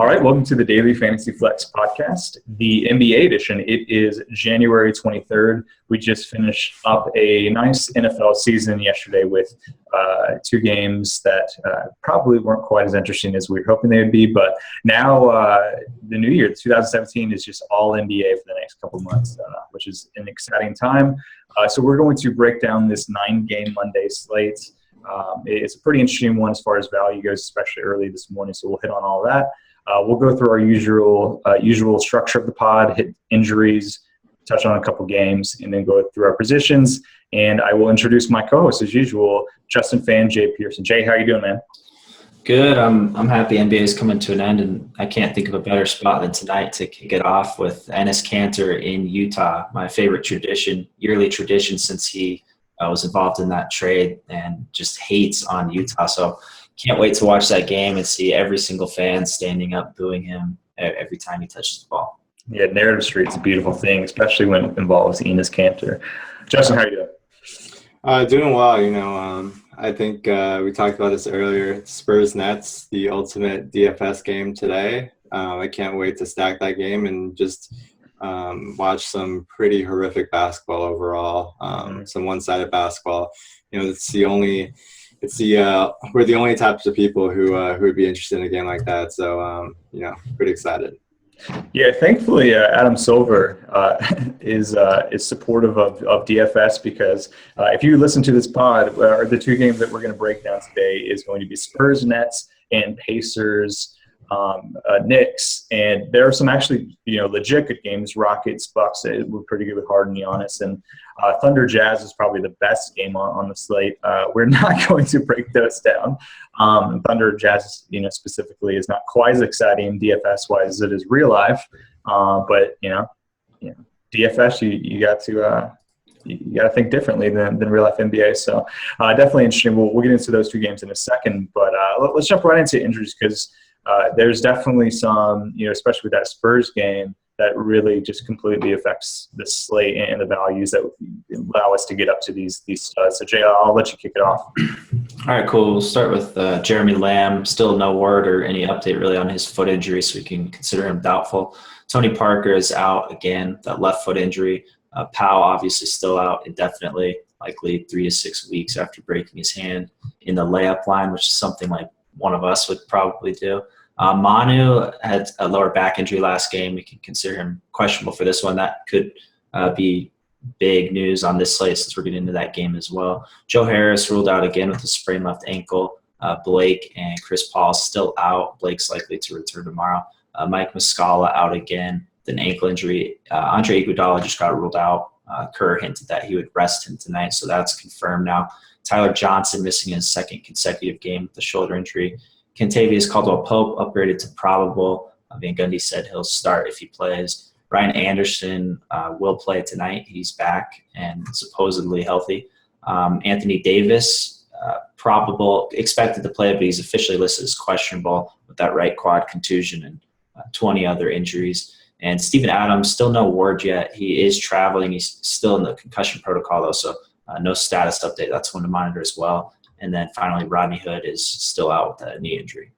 All right, welcome to the Daily Fantasy Flex podcast, the NBA edition. It is January 23rd. We just finished up a nice NFL season yesterday with two games that probably weren't quite as interesting as we were hoping they would be. But now the new year, 2017, is just all NBA for the next couple of months, which is an exciting time. So we're going to break down this 9-game Monday slate. It's a pretty interesting one as far as value goes, especially early this morning, so we'll hit on all that. We'll go through our usual structure of the pod, hit injuries, touch on a couple games, and then go through our positions. And I will introduce my co-host as usual, Justin Phan, Jay Persson. Jay, how you doing, man? Good. I'm happy NBA is coming to an end, and I can't think of a better spot than tonight to kick it off with Enes Kanter in Utah. My favorite yearly tradition since he was involved in that trade and just hates on Utah. So can't wait to watch that game and see every single fan standing up booing him every time he touches the ball. Yeah, Narrative Street's a beautiful thing, especially when it involves Enes Kanter. Justin, how are you doing? Doing well. I think we talked about this earlier. Spurs-Nets, the ultimate DFS game today. I can't wait to stack that game and just watch some pretty horrific basketball overall. Some one-sided basketball. We're the only types of people who would be interested in a game like that. So, pretty excited. Yeah, thankfully, Adam Silver is supportive of DFS because if you listen to this pod, the two games that we're going to break down today is going to be Spurs, Nets, and Pacers, Knicks, and there are some actually legit good games. Rockets, Bucks were pretty good with Harden, Giannis, and Thunder Jazz is probably the best game on the slate. We're not going to break those down. Thunder Jazz, specifically, is not quite as exciting DFS wise as it is real life. But DFS, you got to think differently than real life NBA. So definitely interesting. We'll get into those two games in a second, but let's jump right into injuries because there's definitely some, especially with that Spurs game, that really just completely affects the slate and the values that allow us to get up to these studs. So, Jay, I'll let you kick it off. All right, cool. We'll start with Jeremy Lamb. Still no word or any update really on his foot injury, so we can consider him doubtful. Tony Parker is out again, that left foot injury. Powell obviously still out indefinitely, likely 3 to 6 weeks after breaking his hand in the layup line, which is something like one of us would probably do. Manu had a lower back injury last game. We can consider him questionable for this one. That could be big news on this slate since we're getting into that game as well. Joe Harris ruled out again with a sprained left ankle. Blake and Chris Paul still out. Blake's likely to return tomorrow. Mike Muscala out again with an ankle injury. Andre Iguodala just got ruled out. Kerr hinted that he would rest him tonight, so that's confirmed now. Tyler Johnson missing his second consecutive game with a shoulder injury. Kentavious Caldwell-Pope upgraded to probable. Van Gundy said he'll start if he plays. Ryan Anderson will play tonight. He's back and supposedly healthy. Anthony Davis, probable, expected to play, but he's officially listed as questionable with that right quad contusion and 20 other injuries. And Steven Adams, still no word yet. He is traveling. He's still in the concussion protocol, though, so no status update. That's one to monitor as well. And then finally, Rodney Hood is still out with a knee injury.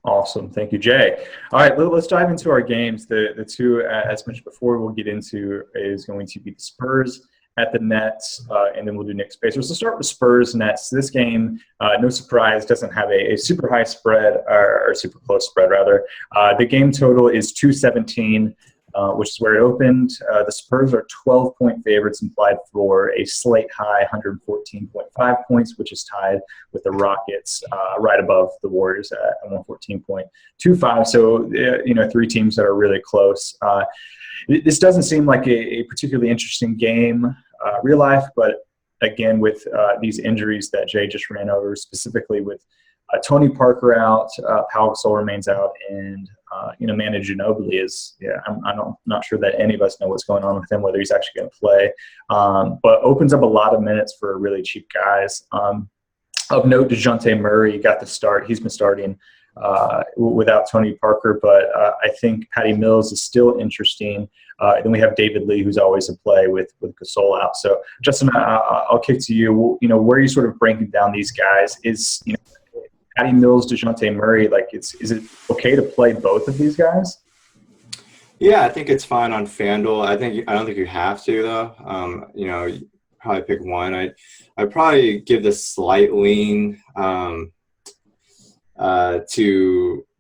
Awesome. Thank you, Jay. All right, let's dive into our games. The two, as mentioned before, we'll get into is going to be the Spurs at the Nets, and then we'll do Knicks Pacers. Let's start with Spurs Nets. This game, no surprise, doesn't have a super high spread or super close spread, rather. The game total is 217. Which is where it opened. The Spurs are 12-point favorites implied for a slate high 114.5 points, which is tied with the Rockets right above the Warriors at 114.25. So, three teams that are really close. This doesn't seem like a particularly interesting game, real life, but again, with these injuries that Jay just ran over, specifically with Tony Parker out, Pau Gasol remains out, and Manu Ginobili is, I'm not sure that any of us know what's going on with him, whether he's actually going to play, but opens up a lot of minutes for really cheap guys. Of note, DeJounte Murray got the start. He's been starting without Tony Parker, but I think Patty Mills is still interesting. Then we have David Lee, who's always a play with Gasol out. So, Justin, I'll kick to you. Where are you sort of breaking down these guys? Patty Mills, DeJounte Murray, like is it okay to play both of these guys? Yeah, I think it's fine on FanDuel. I don't think you have to though. You probably pick one. I'd probably give the slight lean to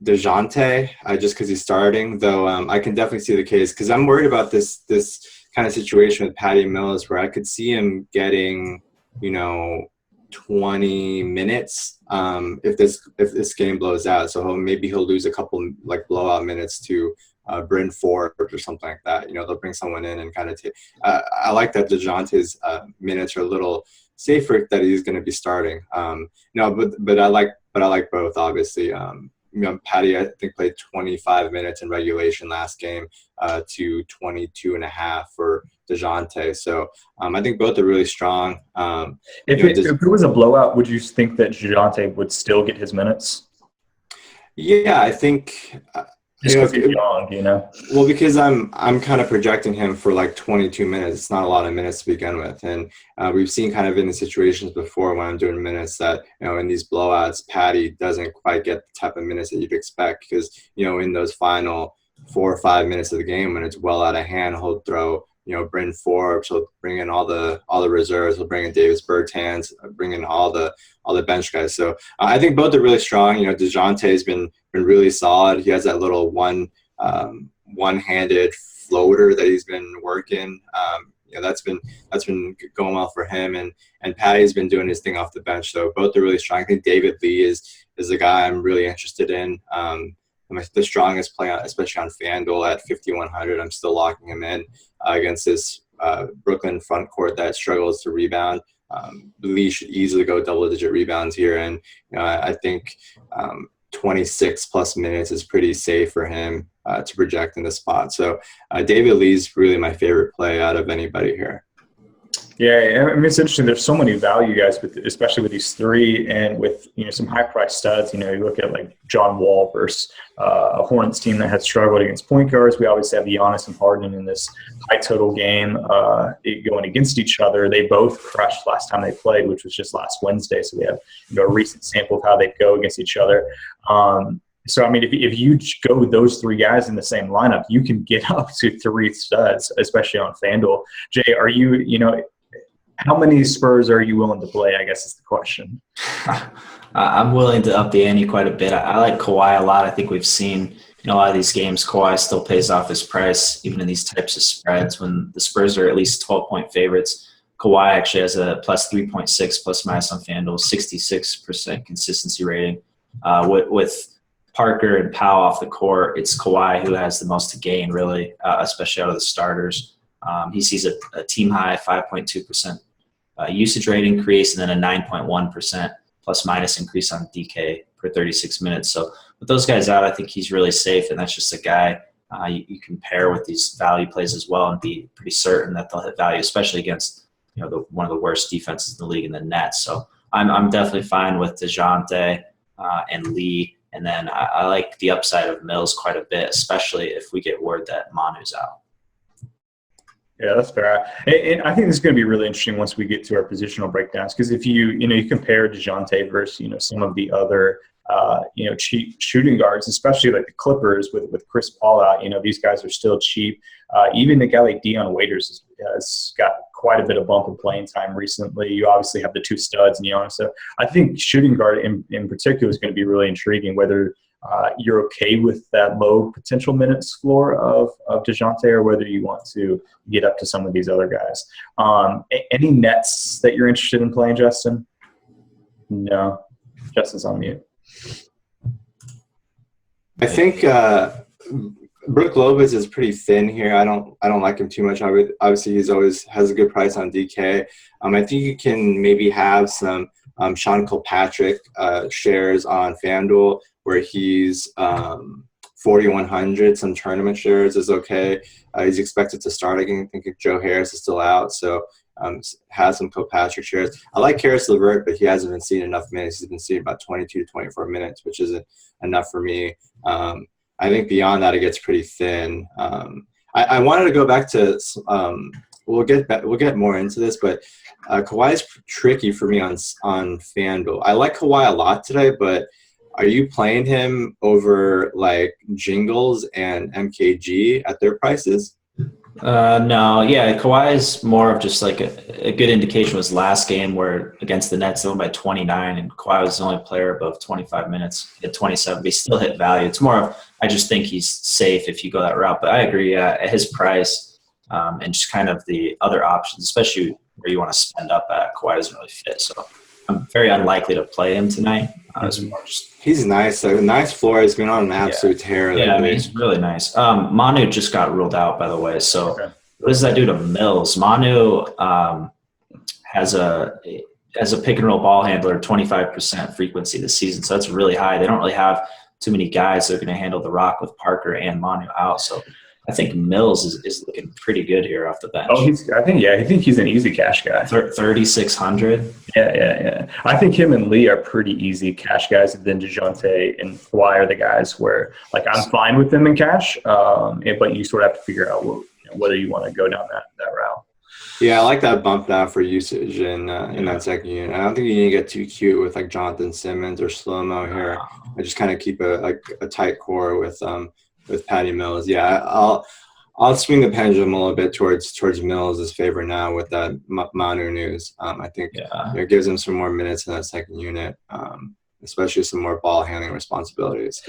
DeJounte just because he's starting. Though I can definitely see the case because I'm worried about this kind of situation with Patty Mills where I could see him getting 20 minutes if this game blows out. So maybe he'll lose a couple like blowout minutes to Bryn Forbes or something like that. They'll bring someone in and kind of take. I like that DeJounte's minutes are a little safer that he's going to be starting. But I like both obviously. Patty I think played 25 minutes in regulation last game to 22 and a half for DeJounte. So I think both are really strong. If it was a blowout, would you think that DeJounte would still get his minutes? Yeah, I think. Just because he's young, Well, because I'm kind of projecting him for like 22 minutes. It's not a lot of minutes to begin with, and we've seen kind of in the situations before when I'm doing minutes that in these blowouts, Patty doesn't quite get the type of minutes that you'd expect because in those final 4 or 5 minutes of the game when it's well out of hand, he'll throw Bryn Forbes, he'll bring in all the reserves, he'll bring in Davis Bertans, bring in all the bench guys. So I think both are really strong. DeJounte's been really solid. He has that little one-handed floater that he's been working. That's been going well for him, and Patty's been doing his thing off the bench. So both are really strong. I think David Lee is the guy I'm really interested in. The strongest play, especially on FanDuel at 5,100. I'm still locking him in against this Brooklyn front court that struggles to rebound. Lee should easily go double-digit rebounds here, and I think 26 plus minutes is pretty safe for him to project in this spot. So David Lee's really my favorite play out of anybody here. Yeah, it's interesting. There's so many value guys, especially with these three, and with some high-priced studs. You look at like John Wall versus a Hornets team that had struggled against point guards. We obviously have Giannis and Harden in this high-total game going against each other. They both crushed last time they played, which was just last Wednesday. So we have a recent sample of how they go against each other. So, if you go with those three guys in the same lineup, you can get up to 3 studs, especially on FanDuel. Jay, are you, how many Spurs are you willing to play, I guess is the question. I'm willing to up the ante quite a bit. I like Kawhi a lot. I think we've seen in a lot of these games, Kawhi still pays off his price, even in these types of spreads. When the Spurs are at least 12-point favorites, Kawhi actually has a plus 3.6 plus minus on FanDuel, 66% consistency rating. With Parker and Powell off the court, it's Kawhi who has the most to gain, really, especially out of the starters. He sees a team-high 5.2% usage rate increase and then a 9.1% plus-minus increase on DK per 36 minutes. So with those guys out, I think he's really safe, and that's just a guy you can pair with these value plays as well and be pretty certain that they'll hit value, especially against one of the worst defenses in the league in the Nets. So I'm definitely fine with DeJounte and Lee. And then I like the upside of Mills quite a bit, especially if we get word that Manu's out. Yeah, that's fair. And I think this is going to be really interesting once we get to our positional breakdowns, because if you compare DeJounte versus some of the other cheap shooting guards, especially like the Clippers with Chris Paul out, these guys are still cheap. Even a guy like Dion Waiters has got quite a bit of bump in playing time recently. You obviously have the 2 studs and Giannis. So I think shooting guard in particular is going to be really intriguing, whether you're okay with that low potential minutes floor of DeJounte or whether you want to get up to some of these other guys. Any Nets that you're interested in playing, Justin? No. Justin's on mute. I think Brook Lopez is pretty thin here. I don't like him too much. Obviously, he's always has a good price on DK. I think you can maybe have some Sean Kilpatrick shares on FanDuel where he's 4,100. Some tournament shares is okay. He's expected to start again. I think Joe Harris is still out, so has some Kilpatrick shares. I like Karis LeVert, but he hasn't been seeing enough minutes. He's been seeing about 22 to 24 minutes, which isn't enough for me. I think beyond that, it gets pretty thin. I wanted to go back to we'll get more into this, but Kawhi is tricky for me on FanDuel. I like Kawhi a lot today, but are you playing him over like Jingles and MKG at their prices? No, yeah, Kawhi is more of just like a good indication was last game where against the Nets they won by 29 and Kawhi was the only player above 25 minutes at 27, but he still hit value. It's more of I just think he's safe if you go that route. But I agree at his price and just kind of the other options, especially where you want to spend up at, Kawhi doesn't really fit. So I'm very unlikely to play him tonight. He's nice. A nice floor. He's been on an absolute tear. Yeah, I mean, he's really nice. Manu just got ruled out, by the way. So what does that do to Mills? Manu has a pick and roll ball handler, 25% frequency this season. So that's really high. They don't really have too many guys that are going to handle the rock with Parker and Manu out. So I think Mills is looking pretty good here off the bench. Oh, I think he's an easy cash guy. 3,600. Yeah. I think him and Lee are pretty easy cash guys, and then DeJounte and Kawhi are the guys where like I'm fine with them in cash, but you sort of have to figure out whether you want to go down that route. Yeah, I like that bump now for usage in that second unit. I don't think you need to get too cute with like Jonathan Simmons or Slow-Mo here. I just kind of keep a tight core with Patty Mills. Yeah, I'll swing the pendulum a little bit towards Mills' favor now with that Manu news. I think it gives him some more minutes in that second unit, especially some more ball handling responsibilities.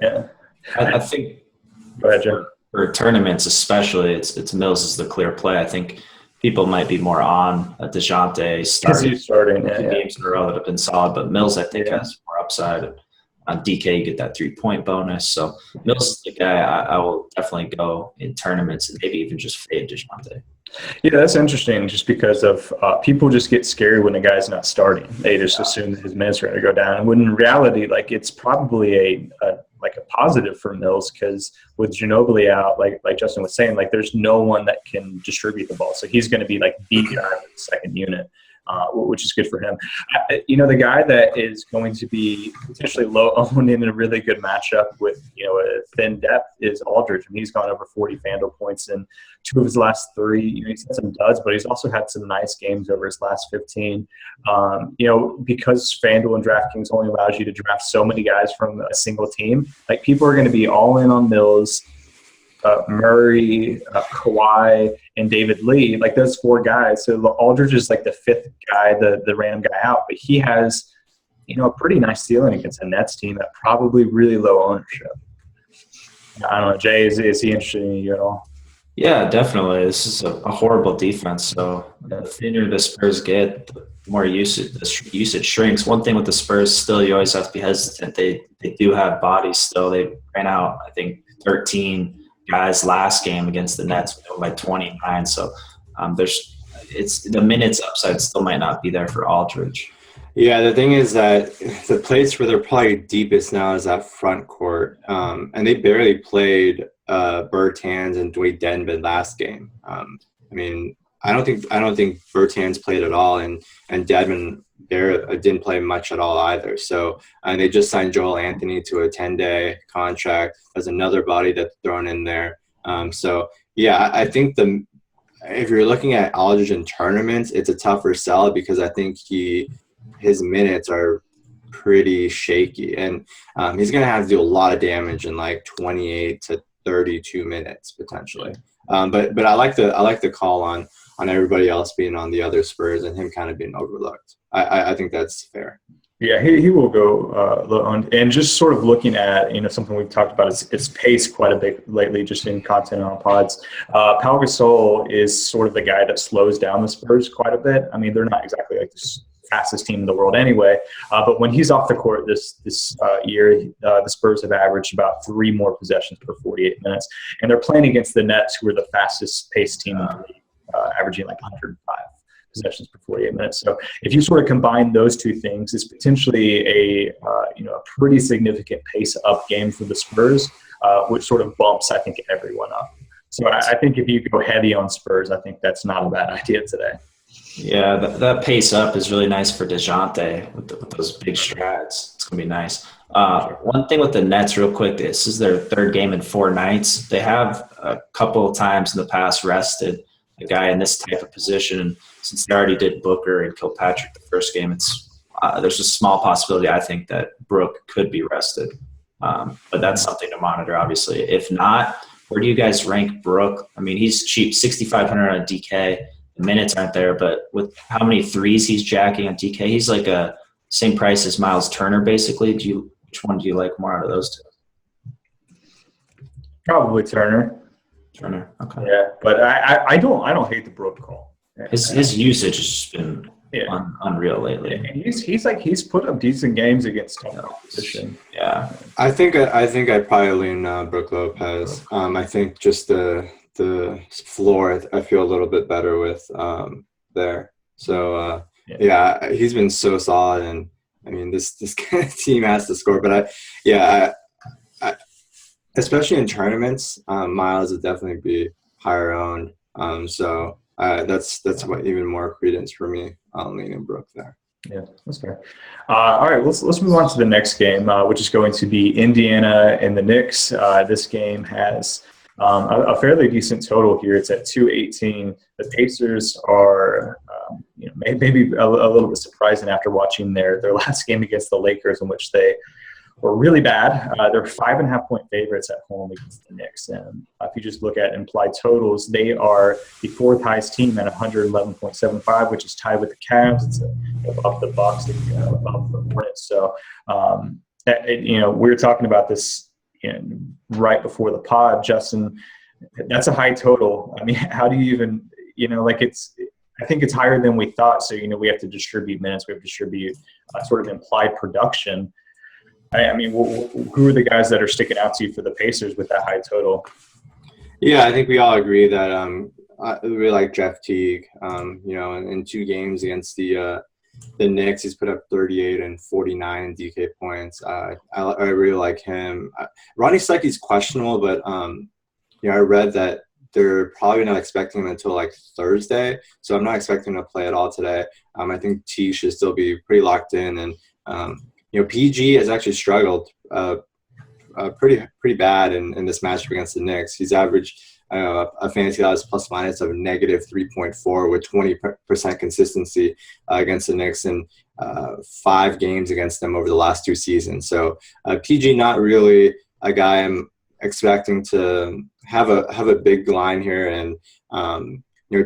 I think go ahead, Jim. For tournaments especially, it's Mills is the clear play. I think people might be more on DeJounte starting games in a row that have been solid, but Mills I think has more upside. On DK, you get that 3-point bonus. So Mills is the guy I will definitely go in tournaments and maybe even just fade DeJounte. Yeah, that's interesting just because of people just get scared when a guy's not starting. They just assume that his minutes are going to go down. And when in reality, like it's probably a positive for Mills because with Ginobili out, like Justin was saying, like there's no one that can distribute the ball. So he's going to be like the guy in the second unit. Which is good for him. The guy that is going to be potentially low owned in a really good matchup with, a thin depth is Aldridge. And he's gone over 40 FanDuel points in 2 of his last 3. He's had some duds, but he's also had some nice games over his last 15. Because FanDuel and DraftKings only allows you to draft so many guys from a single team, like people are going to be all in on Mills, Murray, Kawhi, and David Lee, like those 4 guys. So Aldridge is like the 5th guy, the random guy out, but he has, a pretty nice ceiling against a Nets team at probably really low ownership. I don't know, Jay, is he interested in you at all? Yeah, definitely. This is a horrible defense. So the thinner the Spurs get, the more usage shrinks. One thing with the Spurs, still, you always have to be hesitant. They do have bodies still. They ran out, I think, 13 guys last game against the Nets by 29. So the minutes upside still might not be there for Aldridge. Yeah, the thing is that the place where they're probably deepest now is that front court, and they barely played Bertans and Dwayne Dedmon last game. I don't think Bertans played at all, and Dedmon didn't play much at all either. So, and they just signed Joel Anthony to a 10-day contract. There's another body that's thrown in there. I think if you're looking at Aldridge in tournaments, it's a tougher sell because I think his minutes are pretty shaky, and he's going to have to do a lot of damage in like 28 to 32 minutes potentially. But I like the call on everybody else being on the other Spurs and him kind of being overlooked. I think that's fair. Yeah, he will go low owned. And just sort of looking at, something we've talked about is its pace quite a bit lately just in content on pods. Pau Gasol is sort of the guy that slows down the Spurs quite a bit. I mean, they're not exactly like the fastest team in the world anyway. But when he's off the court this year, the Spurs have averaged about 3 more possessions per 48 minutes. And they're playing against the Nets, who are the fastest paced team in the league, averaging like 105 possessions per 48 minutes. So if you sort of combine those 2 things, it's potentially a pretty significant pace up game for the Spurs, which sort of bumps, I think, everyone up. So I think if you go heavy on Spurs, I think that's not a bad idea today. Yeah, that pace up is really nice for DeJounte with those big strides. It's going to be nice. One thing with the Nets real quick, this is their 3rd game in 4 nights. They have a couple of times in the past rested a guy in this type of position. And since they already did Booker and Kilpatrick the first game, there's a small possibility, I think, that Brook could be rested. But that's something to monitor, obviously. If not, where do you guys rank Brook? I mean, he's cheap, 6,500 on DK. The minutes aren't there, but with how many threes he's jacking on DK, he's like a same price as Miles Turner, basically. Which one do you like more out of those two? Probably Turner. Turner, okay. Yeah, but I don't hate the Brook call. His usage has just been unreal lately. And he's put up decent games against tough competition. Yeah, I think I'd probably lean Brook Lopez. I think just the floor I feel a little bit better with there. So he's been so solid, and I mean this kind of team has to score. But I especially in tournaments, Miles would definitely be higher owned. So that's what even more credence for me. I'm leaning Brook there. Yeah, that's fair. All right, let's move on to the next game, which is going to be Indiana and the Knicks. This game has a fairly decent total here. It's at 218. The Pacers are maybe a little bit surprising after watching their last game against the Lakers, in which they were really bad. They're 5.5-point favorites at home against the Knicks. And if you just look at implied totals, they are the fourth highest team at 111.75, which is tied with the Cavs. It's above the Bucks, above the Hornets. So, we were talking about this right before the pod, Justin. That's a high total. I mean, how do you even, I think it's higher than we thought. So, we have to distribute minutes. We have to distribute sort of implied production. I mean, who are the guys that are sticking out to you for the Pacers with that high total? Yeah, I think we all agree that I really like Jeff Teague. In 2 games against the Knicks, he's put up 38 and 49 DK points. I really like him. Ronnie Stuckey's questionable, but I read that they're probably not expecting him until like Thursday, so I'm not expecting him to play at all today. I think Teague should still be pretty locked in, and PG has actually struggled pretty bad in this matchup against the Knicks. He's averaged a FantasyLabs plus minus of negative 3.4 with 20% consistency against the Knicks in 5 games against them over the last 2 seasons. So PG not really a guy I'm expecting to have a big line here, and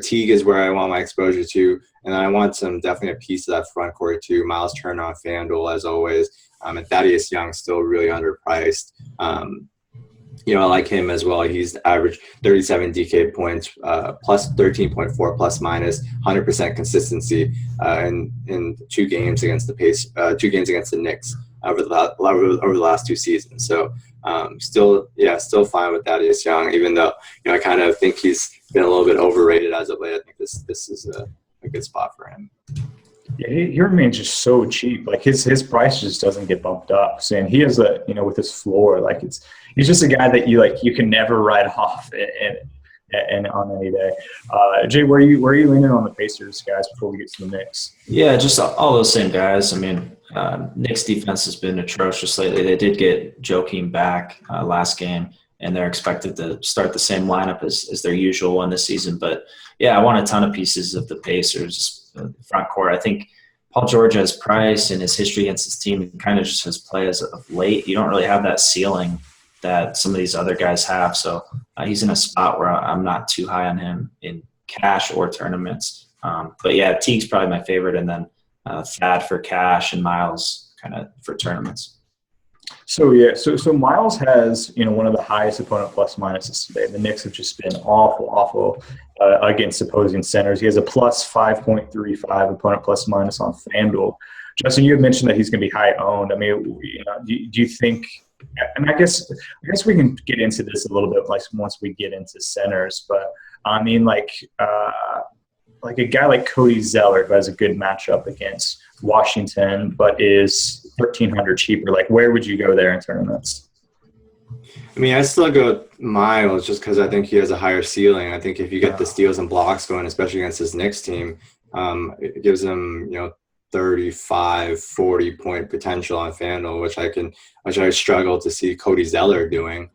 Teague is where I want my exposure to, and I want definitely a piece of that front court too. Miles Turner on FanDuel as always, and Thaddeus Young still really underpriced. I like him as well. He's averaged 37 DK points, plus 13.4 plus minus 100% consistency in 2 games against the 2 games against the Knicks over the last 2 seasons. So still fine with Thaddeus Young, even though I kind of think he's been a little bit overrated as of late. I think this is a good spot for him. Yeah, he remains just so cheap. Like his price just doesn't get bumped up. So, and he has with his floor, like he's just a guy that you can never write off and on any day. Jay, where are you leaning on the Pacers, guys, before we get to the Knicks? Yeah, just all those same guys. I mean, Knicks defense has been atrocious lately. They did get Joakim back last game, and they're expected to start the same lineup as their usual one this season. But yeah, I want a ton of pieces of the Pacers front court. I think Paul George has price in his history against his team, and kind of just his play as of late. You don't really have that ceiling that some of these other guys have. So he's in a spot where I'm not too high on him in cash or tournaments. But yeah, Teague's probably my favorite, and then Thad for cash and Miles kind of for tournaments. So so Miles has one of the highest opponent plus minuses today. The Knicks have just been awful against opposing centers. He has a plus 5.35 opponent plus minus on FanDuel. Justin, you had mentioned that he's going to be high owned. I mean, do you think? And I guess we can get into this a little bit once we get into centers. But I mean, like a guy like Cody Zeller, who has a good matchup against Washington, but is 1,300 cheaper. Like, where would you go there in tournaments? I mean, I still go Miles just because I think he has a higher ceiling. I think if you get the steals and blocks going, especially against this Knicks team, it gives him 35, 40 point potential on FanDuel, which I struggle to see Cody Zeller doing.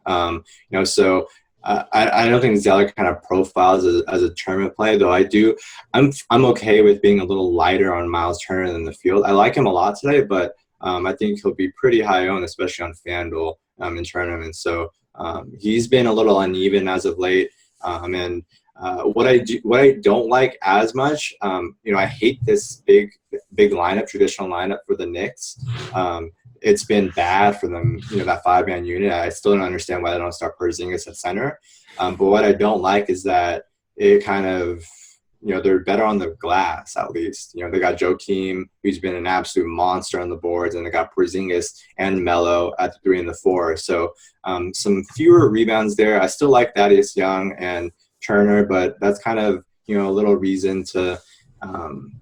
So I don't think Zeller kind of profiles as a tournament play, though. I'm okay with being a little lighter on Miles Turner than the field. I like him a lot today, but I think he'll be pretty high owned, especially on FanDuel in tournaments. So he's been a little uneven as of late. And what I don't like as much, I hate this big lineup, traditional lineup for the Knicks. It's been bad for them, that 5-man unit. I still don't understand why they don't start Porzingis at center. But what I don't like is that it kind of, they're better on the glass at least. They got Joakim, who's been an absolute monster on the boards, and they got Porzingis and Melo at the 3 and the 4. So some fewer rebounds there. I still like Thaddeus Young and Turner, but that's kind of, a little reason to,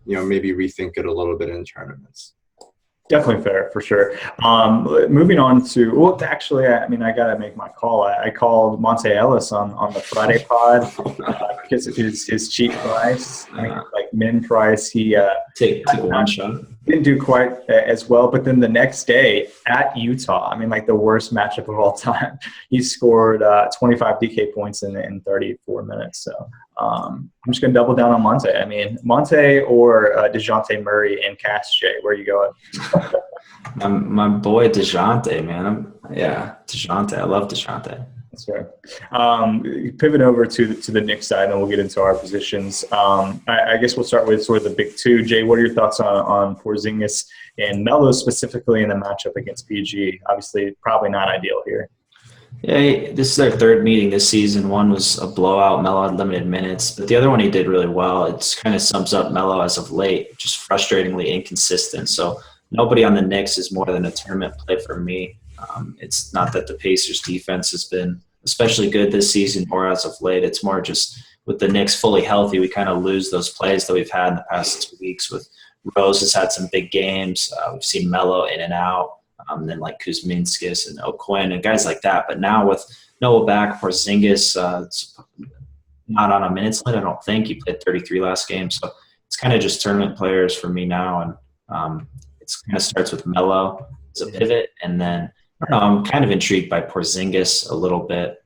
maybe rethink it a little bit in tournaments. Definitely fair, for sure. Moving on to, actually, I got to make my call. I called Monte Ellis on the Friday pod because of his cheap price. Like min price, he take one shot. Didn't do quite as well, but then the next day at Utah, the worst matchup of all time, he scored 25 DK points in 34 minutes. So I'm just going to double down on Monte. Monte or DeJounte Murray and Cass J, where are you going? My boy DeJounte, man. DeJounte. I love DeJounte. That's right. Pivot over to the Knicks side, and we'll get into our positions. I guess we'll start with sort of the big two. Jay, what are your thoughts on Porzingis and Melo specifically in the matchup against PG? Obviously, probably not ideal here. Yeah, this is their third meeting this season. One was a blowout. Melo had limited minutes, but the other one he did really well. It kind of sums up Melo as of late, just frustratingly inconsistent. So nobody on the Knicks is more than a tournament play for me. It's not that the Pacers defense has been especially good this season or as of late. It's more just with the Knicks fully healthy, we kind of lose those plays that we've had in the past 2 weeks. With Rose has had some big games. We've seen Melo in and out. Then like Kuzminskis and O'Quinn and guys like that. But now with Noah back, Porzingis not on a minutes limit, I don't think. He played 33 last game. So it's kind of just tournament players for me now. And it kind of starts with Melo as a pivot. And then I'm kind of intrigued by Porzingis a little bit.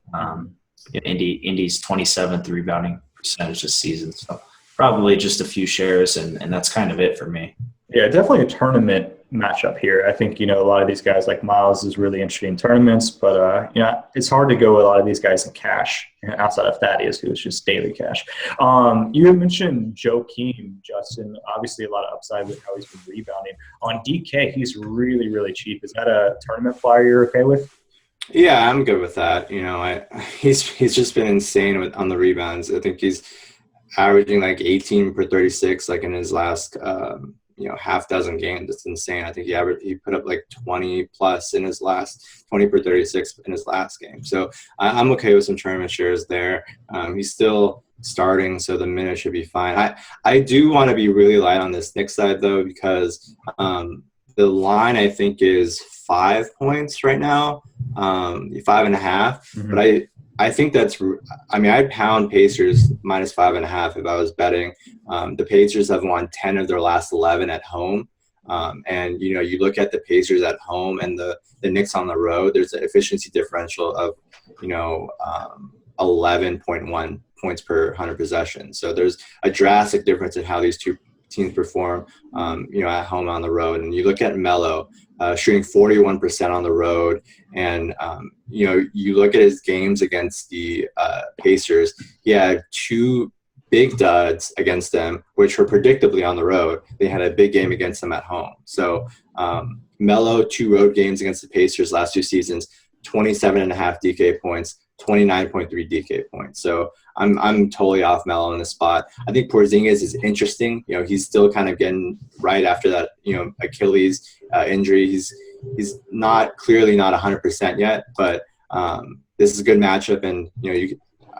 Indy's 27th rebounding percentage this season. So probably just a few shares, and that's kind of it for me. Yeah, definitely a tournament matchup here. I think, a lot of these guys like Miles is really interesting in tournaments, but, it's hard to go with a lot of these guys in cash outside of Thaddeus, who is just daily cash. You mentioned Joakim, Justin, obviously a lot of upside with how he's been rebounding. On DK, he's really, really cheap. Is that a tournament flyer you're okay with? Yeah, I'm good with that. He's just been insane on the rebounds. I think he's averaging like 18 per 36, like in his last half dozen games. It's insane. I think he put up like 20 plus in his last 20 per 36 in his last game. So I'm okay with some tournament shares there. He's still starting, so the minute should be fine. I do want to be really light on this Knicks side though, because the line I think is 5 points right now, 5.5. Mm-hmm. But I think that's – I'd pound Pacers minus 5.5 if I was betting. The Pacers have won 10 of their last 11 at home. And, you look at the Pacers at home and the Knicks on the road, there's an efficiency differential of, 11.1 points per 100 possessions. So there's a drastic difference in how these two teams perform, at home on the road. And you look at Melo, shooting 41% on the road. And, you look at his games against the Pacers, he had 2 big duds against them, which were predictably on the road. They had a big game against them at home. So Melo, 2 road games against the Pacers last 2 seasons, 27.5 DK points, 29.3 DK points. So I'm totally off Melo in this spot. I think Porzingis is interesting. He's still kind of getting right after that, Achilles injury. He's clearly not 100% yet, but this is a good matchup, and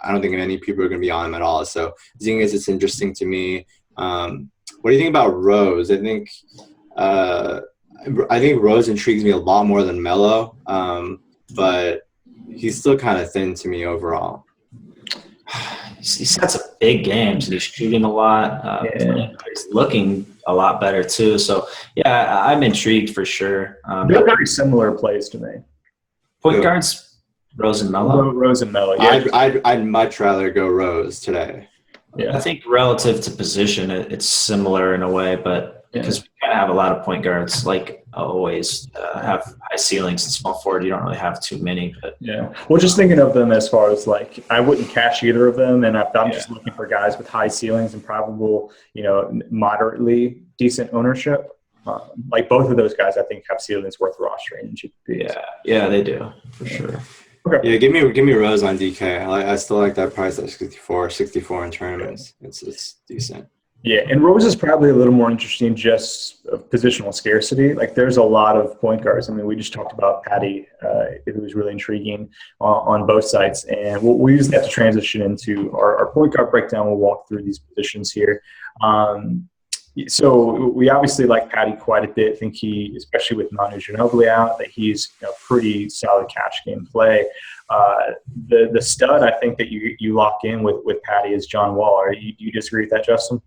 I don't think many people are going to be on him at all. So Porzingis is interesting to me. What do you think about Rose? I think Rose intrigues me a lot more than Melo, but he's still kind of thin to me overall. He's had some big games, and he's shooting a lot. He's looking a lot better too. So, yeah, I'm intrigued for sure. They're very similar plays to me. Point guards, Rose and Melo? Rose and Melo, yeah. I'd much rather go Rose today. Yeah. I think relative to position, it's similar in a way, but because we kind of have a lot of point guards, like always, have high ceilings and small forward. You don't really have too many. But yeah. Well, just thinking of them as far as like, I wouldn't cash either of them, and I'm just looking for guys with high ceilings and probable, moderately decent ownership. Like both of those guys, I think have ceilings worth rostering in GPPs. Yeah, they do for sure. Okay. Yeah, give me Rose on DK. I still like that price at 64 in tournaments. It's decent. Yeah, and Rose is probably a little more interesting just of positional scarcity. Like there's a lot of point guards. I mean, we just talked about Patty, who was really intriguing on both sides. And we'll use that to transition into our point guard breakdown. We'll walk through these positions here. So we obviously like Patty quite a bit. I think he, especially with Manu Ginobili out, that he's a pretty solid cash game play. The stud I think that you lock in with Patty is John Wall. Do you disagree with that, Justin?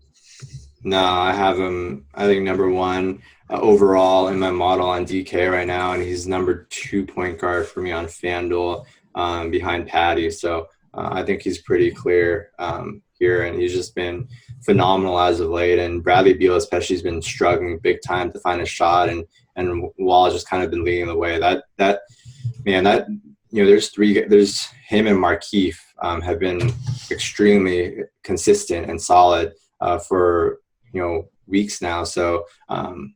No, I have him, I think, number one overall in my model on DK right now, and he's number 2 point guard for me on FanDuel behind Patty. So I think he's pretty clear here, and he's just been phenomenal as of late. And Bradley Beal especially has been struggling big time to find a shot, and Wall has just kind of been leading the way. There's him and Markieff have been extremely consistent and solid for weeks now. So I'm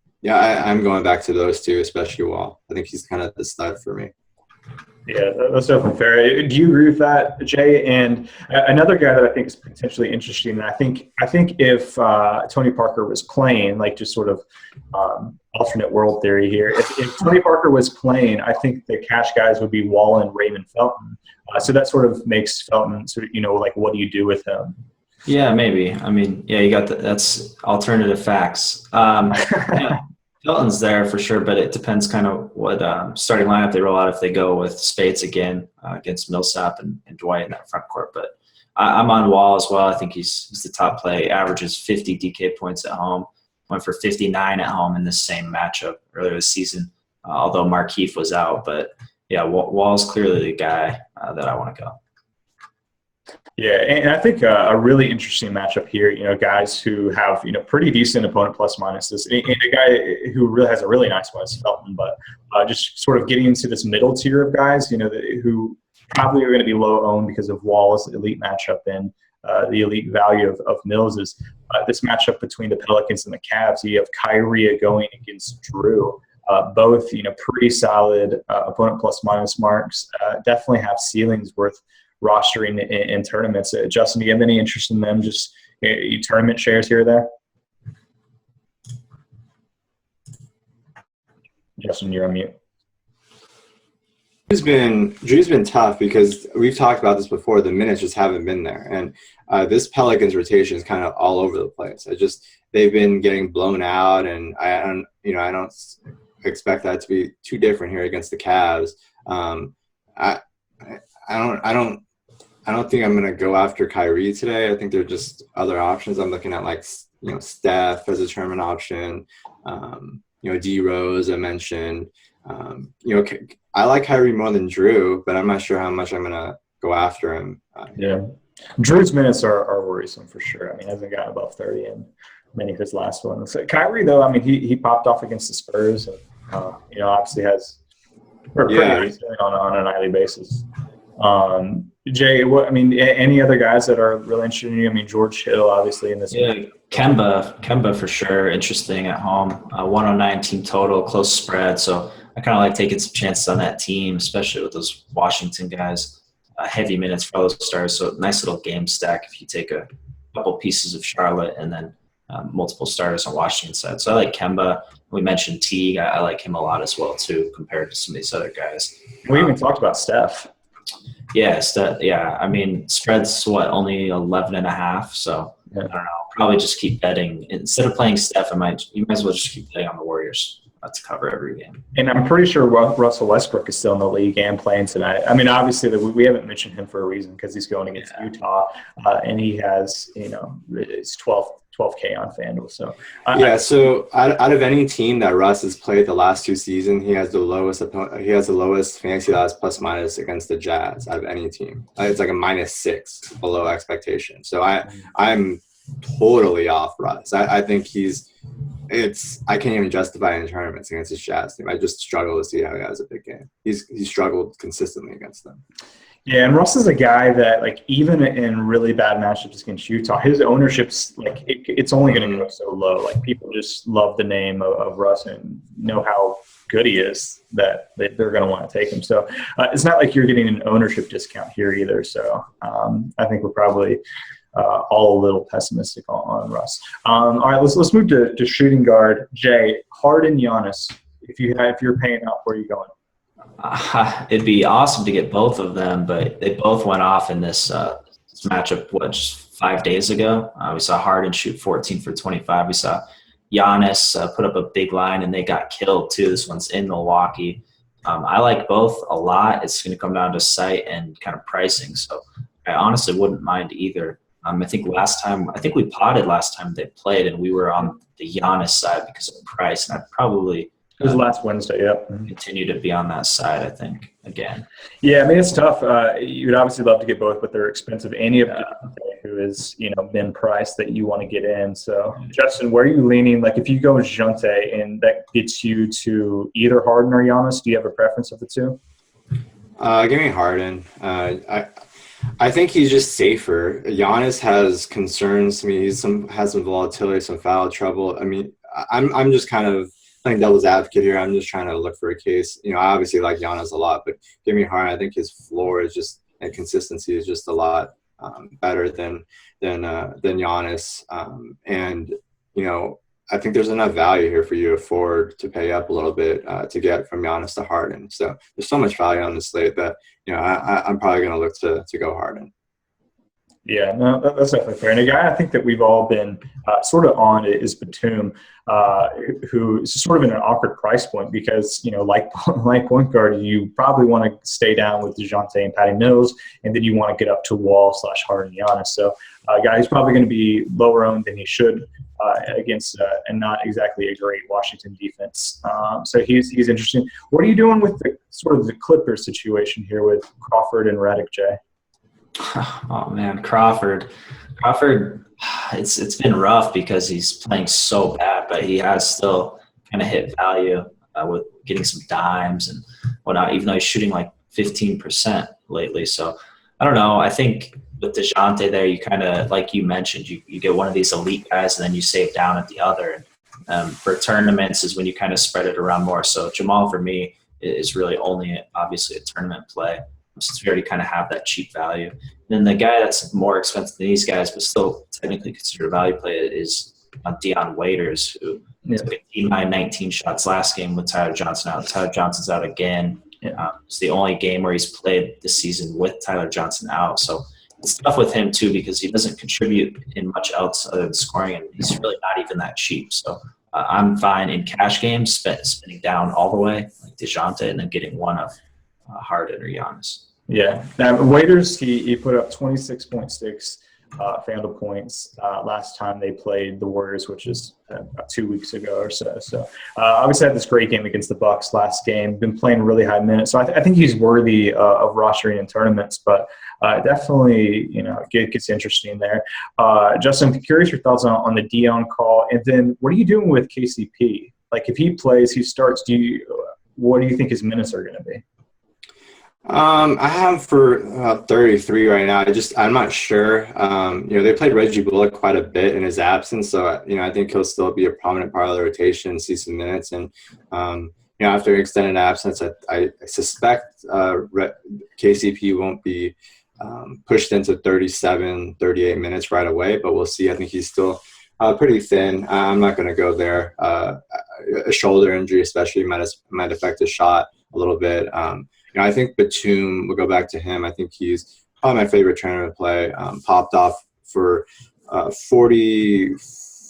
going back to those two, especially Wall. I think he's kind of the stud for me. Yeah, that's definitely fair. Do you agree with that, Jay? And another guy that I think is potentially interesting, and I think if Tony Parker was playing, like just sort of alternate world theory here, if Tony Parker was playing, I think the cash guys would be Wall and Raymond Felton. So that sort of makes Felton sort of, like, what do you do with him? Yeah, maybe. I mean, you got that's alternative facts. Felton's there for sure, but it depends kind of what starting lineup they roll out if they go with Spates again against Millsap and Dwight in that front court. But I'm on Wall as well. I think he's the top play. Averages 50 DK points at home. Went for 59 at home in this same matchup earlier this season, although Markieff was out. But, yeah, Wall's clearly the guy that I want to go. Yeah, and I think a really interesting matchup here, guys who have, pretty decent opponent plus minuses. And a guy who really has a really nice one is Felton, but just sort of getting into this middle tier of guys, who probably are going to be low owned because of Wall's elite matchup and the elite value of Mills is this matchup between the Pelicans and the Cavs. You have Kyrie going against Drew. Both, pretty solid opponent plus minus marks. Definitely have ceilings worth rostering in tournaments. Justin, do you have any interest in them? Just tournament shares here or there? Justin, you're on mute. Drew's been tough because we've talked about this before. The minutes just haven't been there, and this Pelicans rotation is kind of all over the place. They've been getting blown out, and I don't expect that to be too different here against the Cavs. I don't think I'm going to go after Kyrie today. I think there are just other options. I'm looking at Steph as a tournament option. D Rose I mentioned. I like Kyrie more than Drew, but I'm not sure how much I'm going to go after him. Drew's minutes are worrisome for sure. I mean, hasn't gotten above 30 in many of his last ones. So Kyrie, though, I mean, he popped off against the Spurs, and obviously has pretty on a nightly basis. Jay, any other guys that are really interested in you? I mean, George Hill, obviously, in this. Yeah, Kemba for sure, interesting at home. 109 team total, close spread. So I kind of like taking some chances on that team, especially with those Washington guys. Heavy minutes for all those stars. So nice little game stack if you take a couple pieces of Charlotte and then multiple starters on Washington side. So I like Kemba. We mentioned Teague. I like him a lot as well, too, compared to some of these other guys. We even talked about Steph. Yeah. I mean, spread's only 11.5. So I don't know. Probably just keep betting instead of playing Steph. You might as well just keep betting on the Warriors to cover every game. And I'm pretty sure Russell Westbrook is still in the league and playing tonight. I mean, obviously we haven't mentioned him for a reason because he's going against Utah, and he has his 12th 12K on FanDuel. So so out of any team that Russ has played the last 2 seasons, he has the lowest FantasyLabs plus minus against the Jazz out of any team. It's like a -6 below expectation. So I'm totally off Russ. I think I can't even justify in tournaments against this Jazz team. I just struggle to see how he has a big game. He's struggled consistently against them. Yeah, and Russ is a guy that, like, even in really bad matchups against Utah, his ownership's like it's only going to go so low. Like, people just love the name of Russ and know how good he is that they're going to want to take him. So it's not like you're getting an ownership discount here either. So I think we're probably all a little pessimistic on Russ. All right, let's move to shooting guard. Jay, Harden, Giannis. If you're paying up, where are you going? It'd be awesome to get both of them, but they both went off in this matchup, just 5 days ago. We saw Harden shoot 14 for 25. We saw Giannis put up a big line, and they got killed too. This one's in Milwaukee. I like both a lot. It's going to come down to site and kind of pricing. So I honestly wouldn't mind either. I think we potted last time they played, and we were on the Giannis side because of price, and I'd probably – it was last Wednesday, yep. Continue to be on that side, I think, again. Yeah, I mean, it's tough. You'd obviously love to get both, but they're expensive. And you have who is, min price that you want to get in. So, Justin, where are you leaning? Like, if you go with Jonte and that gets you to either Harden or Giannis, do you have a preference of the two? Give me Harden. I think he's just safer. Giannis has concerns. I mean, has some volatility, some foul trouble. I mean, I'm just kind of playing devil's advocate here. I'm just trying to look for a case. I obviously like Giannis a lot, but give me Harden. I think his floor is just, and consistency is just a lot better than Giannis. And I think there's enough value here for you to afford to pay up a little bit to get from Giannis to Harden. So there's so much value on the slate that I'm probably going to look to go Harden. Yeah, no, that's definitely fair. And a guy I think that we've all been sort of on is Batum, who is sort of in an awkward price point because, like point guard, you probably want to stay down with DeJounte and Patty Mills, and then you want to get up to Wall / Harden Giannis. So a guy who's probably going to be lower owned than he should against and not exactly a great Washington defense. So he's interesting. What are you doing with the Clippers situation here with Crawford and Redick, Jay? Oh man, Crawford, it's been rough because he's playing so bad, but he has still kind of hit value with getting some dimes and whatnot, even though he's shooting like 15% lately. So I don't know. I think with DeJounte there, you kind of, like you mentioned, you get one of these elite guys and then you save down at the other. For tournaments is when you kind of spread it around more. So Jamal for me is really only obviously a tournament play, since we already kind of have that cheap value. And then the guy that's more expensive than these guys, but still technically considered a value play, is Dion Waiters, who took a team high 19 shots last game with Tyler Johnson out. Tyler Johnson's out again. It's the only game where he's played this season with Tyler Johnson out. So it's tough with him too because he doesn't contribute in much else other than scoring, and he's really not even that cheap. So I'm fine in cash games, spinning down all the way like DeJounte and then getting one of Harden or Giannis. Yeah. Now, Waiters, he put up 26.6 FanDuel points last time they played the Warriors, which is about 2 weeks ago or so. So obviously had this great game against the Bucks last game, been playing really high minutes. So I think he's worthy of rostering in tournaments, but definitely, it gets interesting there. Justin, I'm curious your thoughts on the Dion call. And then what are you doing with KCP? Like, if he plays, he starts, what do you think his minutes are going to be? I have for 33 right now. I'm not sure. They played Reggie Bullock quite a bit in his absence, so I think he'll still be a prominent part of the rotation, see some minutes, and after extended absence, I suspect KCP won't be pushed into 37, 38 minutes right away, but we'll see. I think he's still pretty thin. I'm not going to go there. A shoulder injury, especially, might affect his shot a little bit. I think Batum, we'll go back to him. I think he's probably my favorite tournament play. Popped off for 40,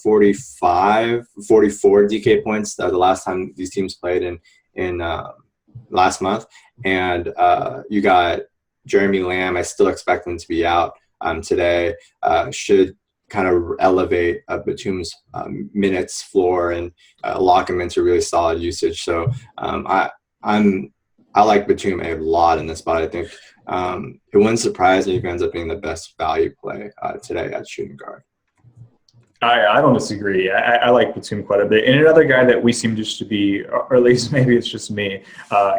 45, 44 DK points the last time these teams played in last month. And you got Jeremy Lamb. I still expect him to be out today. Should kind of elevate Batum's minutes floor and lock him into really solid usage. So I like Batum a lot in this spot. I think it wouldn't surprise me if he ends up being the best value play today at shooting guard. I don't disagree. I like Batum quite a bit. And another guy that we seem just to be, or at least maybe it's just me,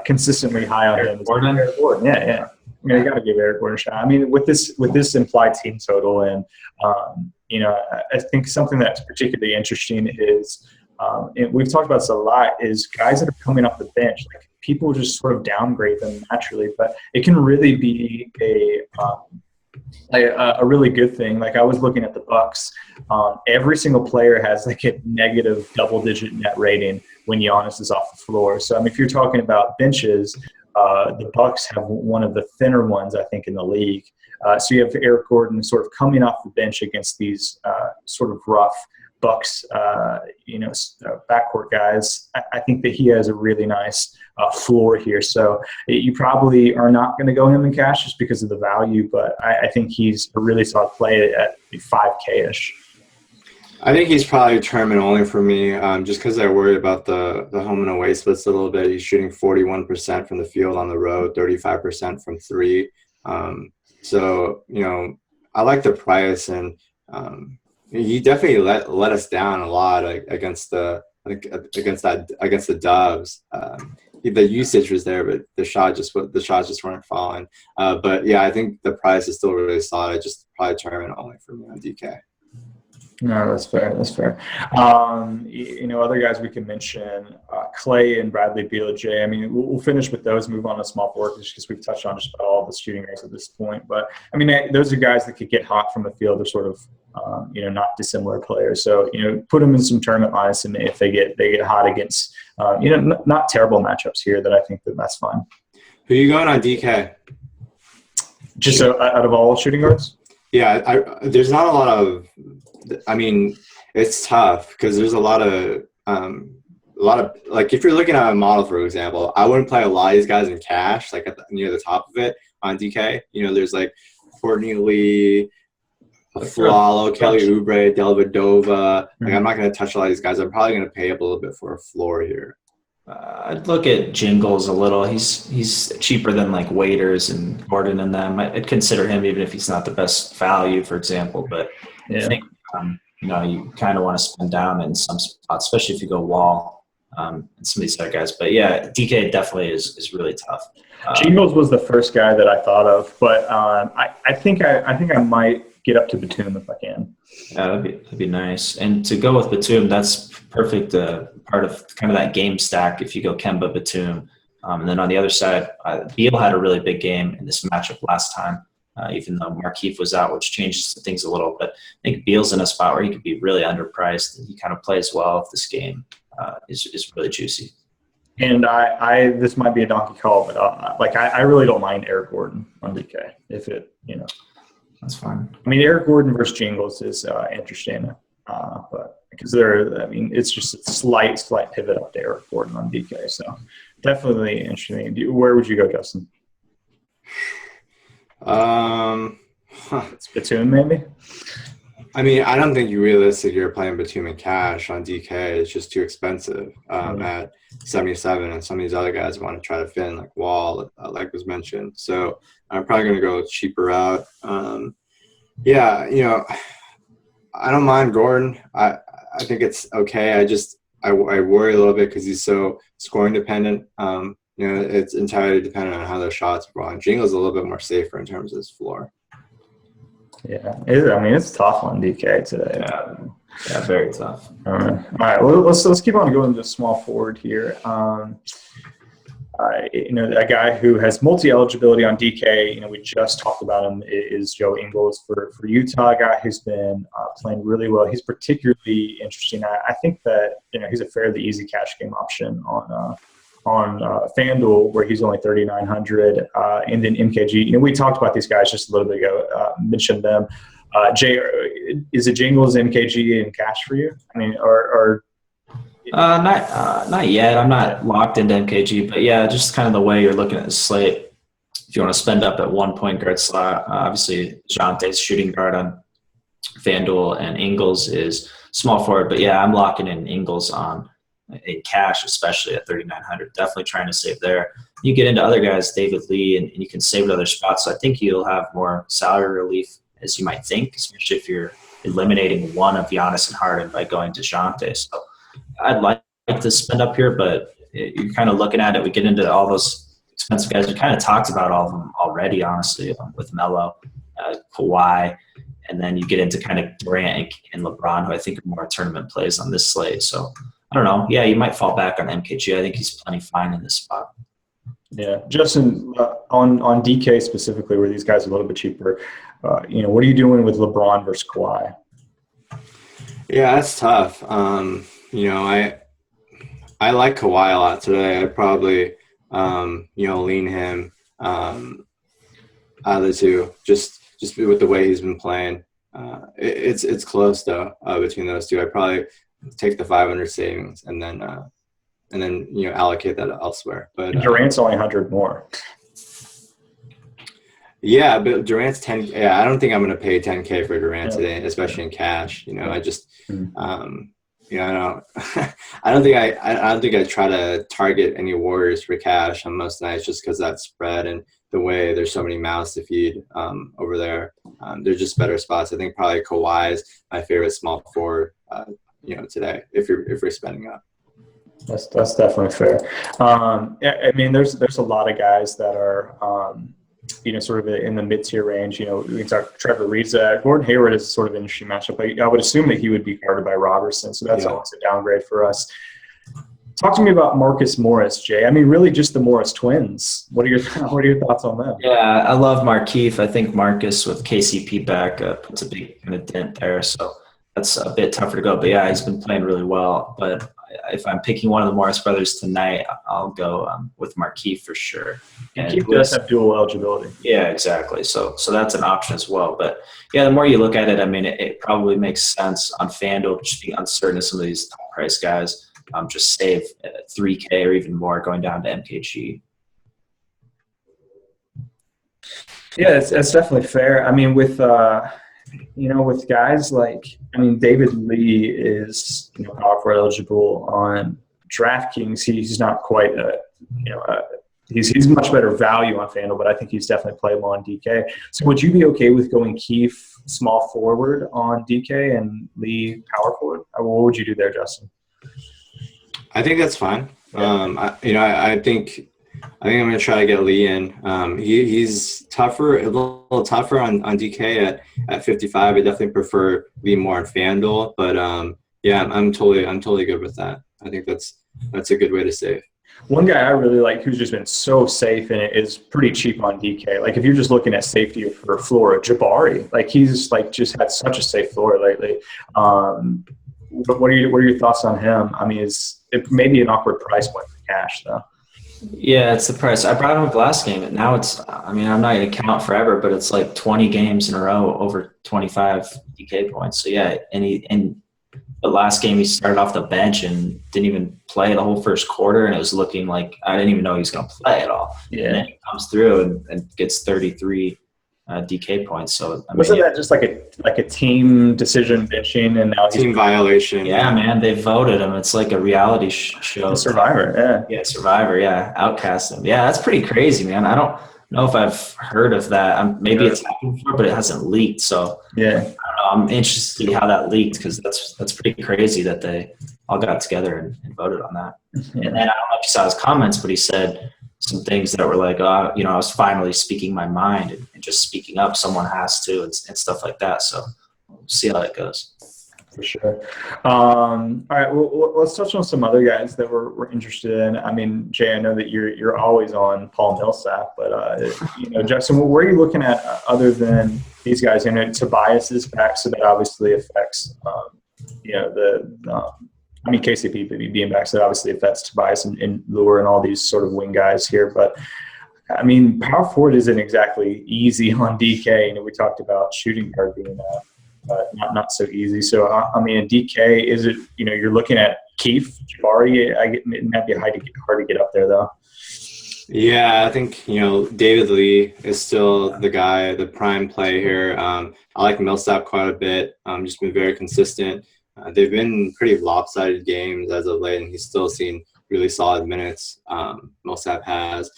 consistently high on him is Eric Gordon. Yeah. I mean, I got to give Eric Gordon a shot. I mean, with this implied team total, and I think something that's particularly interesting is, and we've talked about this a lot, is guys that are coming off the bench. Like, people just sort of downgrade them naturally, but it can really be a really good thing. Like, I was looking at the Bucks. Every single player has like a negative double-digit net rating when Giannis is off the floor. So, I mean, if you're talking about benches, the Bucks have one of the thinner ones, I think, in the league. So you have Eric Gordon sort of coming off the bench against these sort of rough Bucks, backcourt guys. I think that he has a really nice floor here. So you probably are not going to go him in cash just because of the value, but I think he's a really solid play at 5K-ish. I think he's probably tournament only for me, just because I worry about the home and away splits a little bit. He's shooting 41% from the field on the road, 35% from three. So I like the price, and he definitely let us down a lot against the Dubs. The usage was there, but the shots just weren't falling. But yeah, I think the price is still really solid. Just probably tournament only for me on DK. No, that's fair. Other guys we can mention, Clay and Bradley Beal, Jay. I mean, we'll finish with those, move on to small forward just because we've touched on just about all the shooting rates at this point. But, I mean, those are guys that could get hot from the field. They're sort of, not dissimilar players. So, put them in some tournament lines, and if they get hot against, not terrible matchups here, that I think that's fine. Who are you going on DK? Just out of all shooting guards? Yeah, there's not a lot of – I mean, it's tough because there's a lot of like, if you're looking at a model, for example, I wouldn't play a lot of these guys in cash, like near the top of it on DK. There's like Courtney Lee, Flalo, Kelly Oubre, Dellavedova. Like, I'm not going to touch a lot of these guys. I'm probably going to pay up a little bit for a floor here. I'd look at Jingles a little. He's cheaper than like Waiters and Gordon and them. I'd consider him even if he's not the best value, for example. But I think you kind of want to spend down in some spots, especially if you go Wall and some of these other guys. But yeah, DK definitely is really tough. Jingles was the first guy that I thought of, but I think I might get up to Batum if I can. Yeah, that'd be nice. And to go with Batum, that's perfect part of kind of that game stack if you go Kemba, Batum. And then on the other side, Beal had a really big game in this matchup last time, even though Markieff was out, which changes things a little. But I think Beal's in a spot where he could be really underpriced, and he kind of plays well if this game is really juicy. And this might be a donkey call, but I really don't mind Eric Gordon on DK if it. That's fine. I mean, Eric Gordon versus Jingles is interesting, but because it's just a slight pivot up to Eric Gordon on DK, so definitely interesting. Where would you go, Justin? It's Batum, maybe. I mean, I don't think you're playing Batum in cash on DK. It's just too expensive at 77, and some of these other guys want to try to fit in, like Wall, like was mentioned. So I'm probably going to go cheaper out. I don't mind Gordon. I think it's okay. I worry a little bit because he's so scoring dependent. It's entirely dependent on how those shots are brought. Jingle's a little bit more safer in terms of his floor. Yeah, it's tough on DK today. Yeah, very tough. All right. Well, let's keep on going to small forward here. A guy who has multi-eligibility on DK, we just talked about him, is Joe Ingles for Utah, a guy who's been playing really well. He's particularly interesting. I think that, he's a fairly easy cash game option on FanDuel, where he's only 3,900, and then MKG. We talked about these guys just a little bit ago, mentioned them. Jay, is it Jingles, MKG, and cash for you? I mean, or not yet. I'm not locked into MKG, but yeah, just kind of the way you're looking at the slate. If you want to spend up at 1 point guard slot, obviously Jonte's shooting guard on FanDuel and Ingles is small forward. But yeah, I'm locking in Ingles in cash, especially at 3,900. Definitely trying to save there. You get into other guys, David Lee, and you can save at other spots. So I think you'll have more salary relief as you might think, especially if you're eliminating one of Giannis and Harden by going to DeJounte. So I'd like to spend up here, but you're kind of looking at it. We get into all those expensive guys. We kind of talked about all of them already, honestly, with Melo, Kawhi, and then you get into kind of Durant and LeBron, who I think are more tournament plays on this slate. So I don't know. Yeah, you might fall back on MKG. I think he's plenty fine in this spot. Yeah, Justin, on DK specifically, where these guys are a little bit cheaper, what are you doing with LeBron versus Kawhi? Yeah, that's tough. I like Kawhi a lot today. I'd probably, lean him out of the two, just with the way he's been playing. It's close though between those two. I'd probably take the 500 savings and then allocate that elsewhere. But Durant's only 100 more. Yeah, but Durant's 10. Yeah, I don't think I'm going to pay 10K for Durant today, especially in cash. I just, I don't. I don't think I try to target any Warriors for cash on most nights just because that spread and the way there's so many mouths to feed over there. They're just better spots. I think probably Kawhi is my favorite small forward. Today if you're spending up. That's definitely fair. There's a lot of guys that are sort of in the mid-tier range. We can talk Trevor Ariza. Gordon Hayward is sort of an interesting matchup. I would assume that he would be guarded by Robertson, so that's almost a downgrade for us. Talk to me about Marcus Morris, Jay. Really just the Morris twins. What are your thoughts on them? Yeah, I love Markieff. I think Marcus with KCP back puts a big kind of dent there, so that's a bit tougher to go. But yeah, he's been playing really well. But if I'm picking one of the Morris brothers tonight, I'll go with Markieff for sure. And Markieff does have dual eligibility. Yeah, exactly. So that's an option as well. But yeah, the more you look at it, it probably makes sense on FanDuel, just being uncertain of some of these top price guys. Just save $3K or even more going down to MKG. Yeah, it's definitely fair. With guys like, David Lee is, power forward eligible on DraftKings. He's not quite he's much better value on FanDuel, but I think he's definitely playable on DK. So would you be okay with going Keefe small forward on DK and Lee power forward? What would you do there, Justin? I think that's fine. I think I'm going to try to get Lee in. He's tougher, a little tougher on DK at 55. I definitely prefer Lee more on FanDuel, but I'm totally good with that. I think that's a good way to save. One guy I really like who's just been so safe and it is pretty cheap on DK. Like if you're just looking at safety for floor, Jabari, he's just had such a safe floor lately. But what are your thoughts on him? It may be an awkward price point for cash though. Yeah, it's the price. I brought him up last game, and now it's. I'm not going to count forever, but it's like 20 games in a row over 25 DK points. So yeah, and the last game he started off the bench and didn't even play the whole first quarter, and it was looking like I didn't even know he was going to play at all. Yeah, and then he comes through and gets 33 DK points. So wasn't that just like a team decision benching and now team violation? Yeah, man, they voted him. It's like a reality show. Survivor, yeah. Yeah, Survivor, yeah. Outcast him. Yeah, that's pretty crazy, man. I don't know if I've heard of that. Maybe it's happened before, but it hasn't leaked. So yeah, I don't know. I'm interested to see how that leaked because that's pretty crazy that they all got together and voted on that. Yeah. And then I don't know if you saw his comments, but he said some things that were like, I was finally speaking my mind and just speaking up. Someone has to and stuff like that. So we'll see how that goes. For sure. All right. Well, let's touch on some other guys that we're interested in. Jay, I know that you're always on Paul Millsap, but Justin, where are you looking at other than these guys? Tobias is back, so that obviously affects KCP being back, so that obviously affects Tobias and Lure and all these sort of wing guys here. But power forward isn't exactly easy on DK. We talked about shooting guard being not so easy. So in DK, is it you're looking at Keefe, Jabari? It might be hard to get up there though. Yeah, I think, David Lee is still the guy, the prime play here. I like Millsap quite a bit. Just been very consistent. They've been pretty lopsided games as of late, and he's still seen really solid minutes. Millsap has.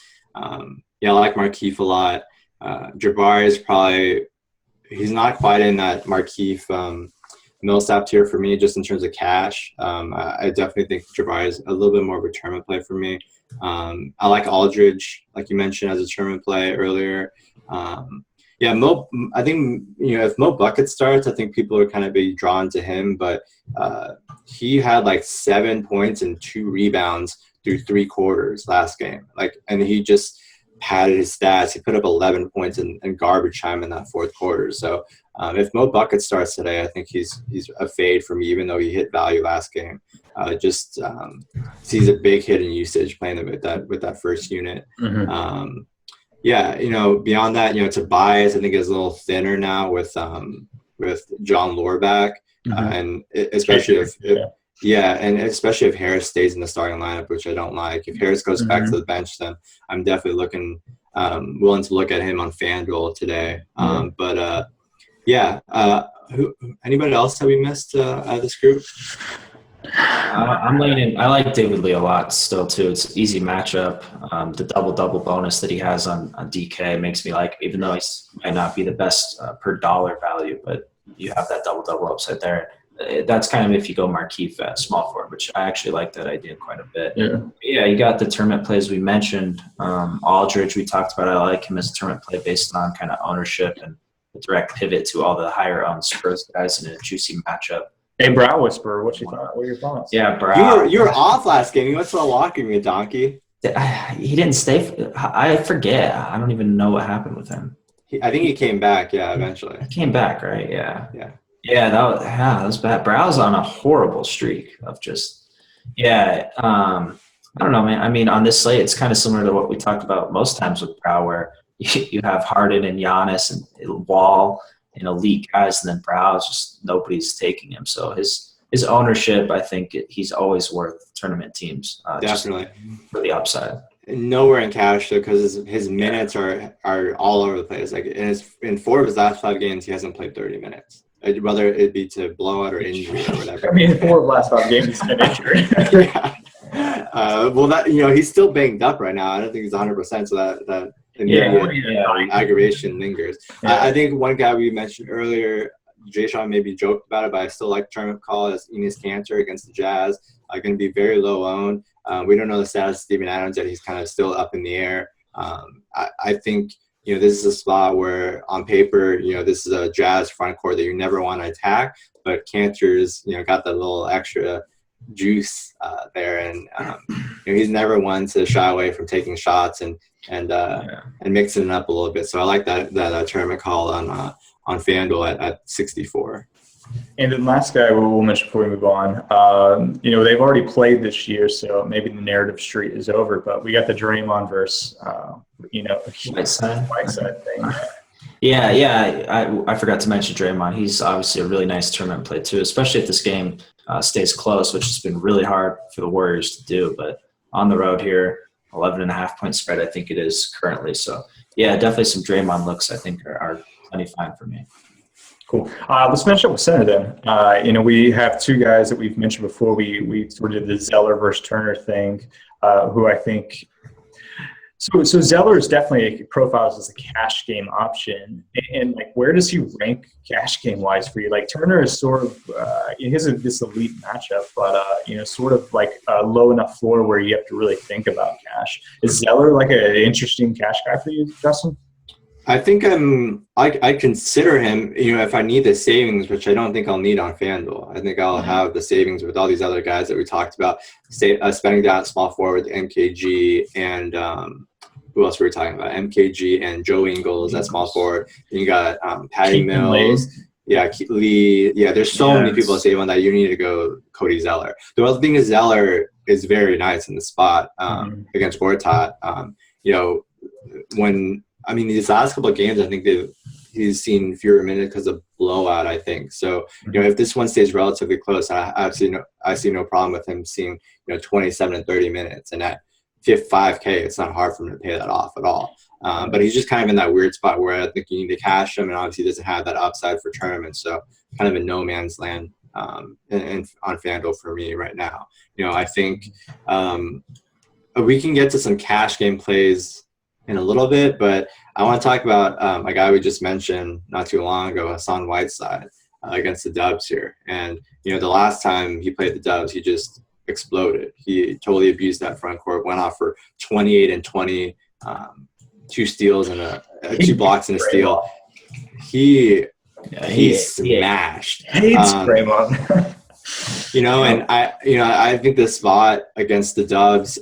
Yeah, I like Markieff a lot. Jabari is probably, he's not quite in that Markieff Millsap tier for me, just in terms of cash. I definitely think Jabari is a little bit more of a tournament play for me. I like Aldridge, like you mentioned, as a tournament play earlier. Yeah, Mo. I think if Mo Bucket starts, I think people are kind of be drawn to him. But he had like 7 points and 2 rebounds through 3 quarters last game. And he just padded his stats. He put up 11 points and garbage time in that 4th quarter. So if Mo Bucket starts today, I think he's a fade for me, even though he hit value last game. Just sees a big hit in usage playing with that first unit. Mm-hmm. Yeah, beyond that, Tobias I think is a little thinner now with John Lore back, and especially especially if Harris stays in the starting lineup, which I don't like. If Harris goes back to the bench, then I'm definitely willing to look at him on FanDuel today. But anybody else that we missed out of this group? I'm leaning. I like David Lee a lot still too. It's an easy matchup. The double bonus that he has on DK makes me like him, even though he might not be the best per dollar value, but you have that double upside there. That's kind of if you go Markieff at small forward, which I actually like that idea quite a bit. Yeah, you got the tournament plays we mentioned. Aldridge, we talked about. I like him as a tournament play based on kind of ownership and a direct pivot to all the higher owned Spurs guys in a juicy matchup. Hey, Brow Whisperer, what are your thoughts? Yeah, Brow. You were off last game. You went to the locker room, you donkey. He didn't stay. I forget. I don't even know what happened with him. I think he came back. Yeah, eventually. He came back, right? Yeah. Yeah, that was bad. Brow's on a horrible streak of just. Yeah. I don't know, man. I mean, on this slate, it's kind of similar to what we talked about most times with Brow, where you have Harden and Giannis and Wall and elite guys, and then Brow's just nobody's taking him. So his ownership, I think he's always worth tournament teams. Definitely for the upside. Nowhere in cash though, because his minutes are all over the place. Like in 4 of his last 5 games, he hasn't played 30 minutes. Whether it be to blowout or injury or whatever. I mean, 4 of the last 5 games, he's been injured. Yeah. Well, that he's still banged up right now. I don't think he's 100%. So that. Aggravation lingers. I think one guy we mentioned earlier, Jay Sean maybe joked about it, but I still like tournament call as Enes Kanter against the Jazz. Going to be very low owned. We don't know the status of Steven Adams yet. He's kind of still up in the air. I think this is a spot where on paper this is a Jazz front court that you never want to attack, but Kanter's got that little extra juice there, and he's never one to shy away from taking shots and mixing it up a little bit. So I like that tournament call on FanDuel at 64. And then last guy we'll mention before we move on, they've already played this year, so maybe the narrative street is over, but we got the Draymond versus Whiteside thing. Yeah. I forgot to mention Draymond. He's obviously a really nice tournament play too, especially if this game stays close, which has been really hard for the Warriors to do. But on the road here, 11.5 point spread, I think it is currently. So yeah, definitely some Draymond looks I think are plenty fine for me. Cool. Let's finish up with center then. We have 2 guys that we've mentioned before. We sort of did the Zeller versus Turner thing, who I think. So Zeller is definitely profiles as a cash game option, and where does he rank cash game wise for you? Turner is sort of he has this elite matchup, but sort of a low enough floor where you have to really think about cash. Is Zeller an interesting cash guy for you, Justin? I think I consider him, if I need the savings, which I don't think I'll need on FanDuel. I think I'll have the savings with all these other guys that we talked about, spending down at small forward, MKG, and who else were we talking about? MKG and Joe Ingles at small forward. And you got Patty Mills. Yeah, Lee. Yeah, there's so many people to save on that. You need to go Cody Zeller. The other thing is Zeller is very nice in the spot against Gortat. These last couple of games, I think he's seen fewer minutes because of blowout, I think. So, if this one stays relatively close, I see no problem with him seeing, 27 and 30 minutes. And at if you have 5K, it's not hard for him to pay that off at all. But he's just kind of in that weird spot where I think you need to cash him, and obviously he doesn't have that upside for tournaments. So kind of in no man's land and on FanDuel for me right now. I think we can get to some cash game plays in a little bit, but I want to talk about a guy we just mentioned not too long ago, Hassan Whiteside, against the Dubs here. And, the last time he played the Dubs, he just exploded. He totally abused that front court, went off for 28 and 20, 2 steals and 2 blocks and a steal. He smashed. Hates Draymond. And I think the spot against the Dubs,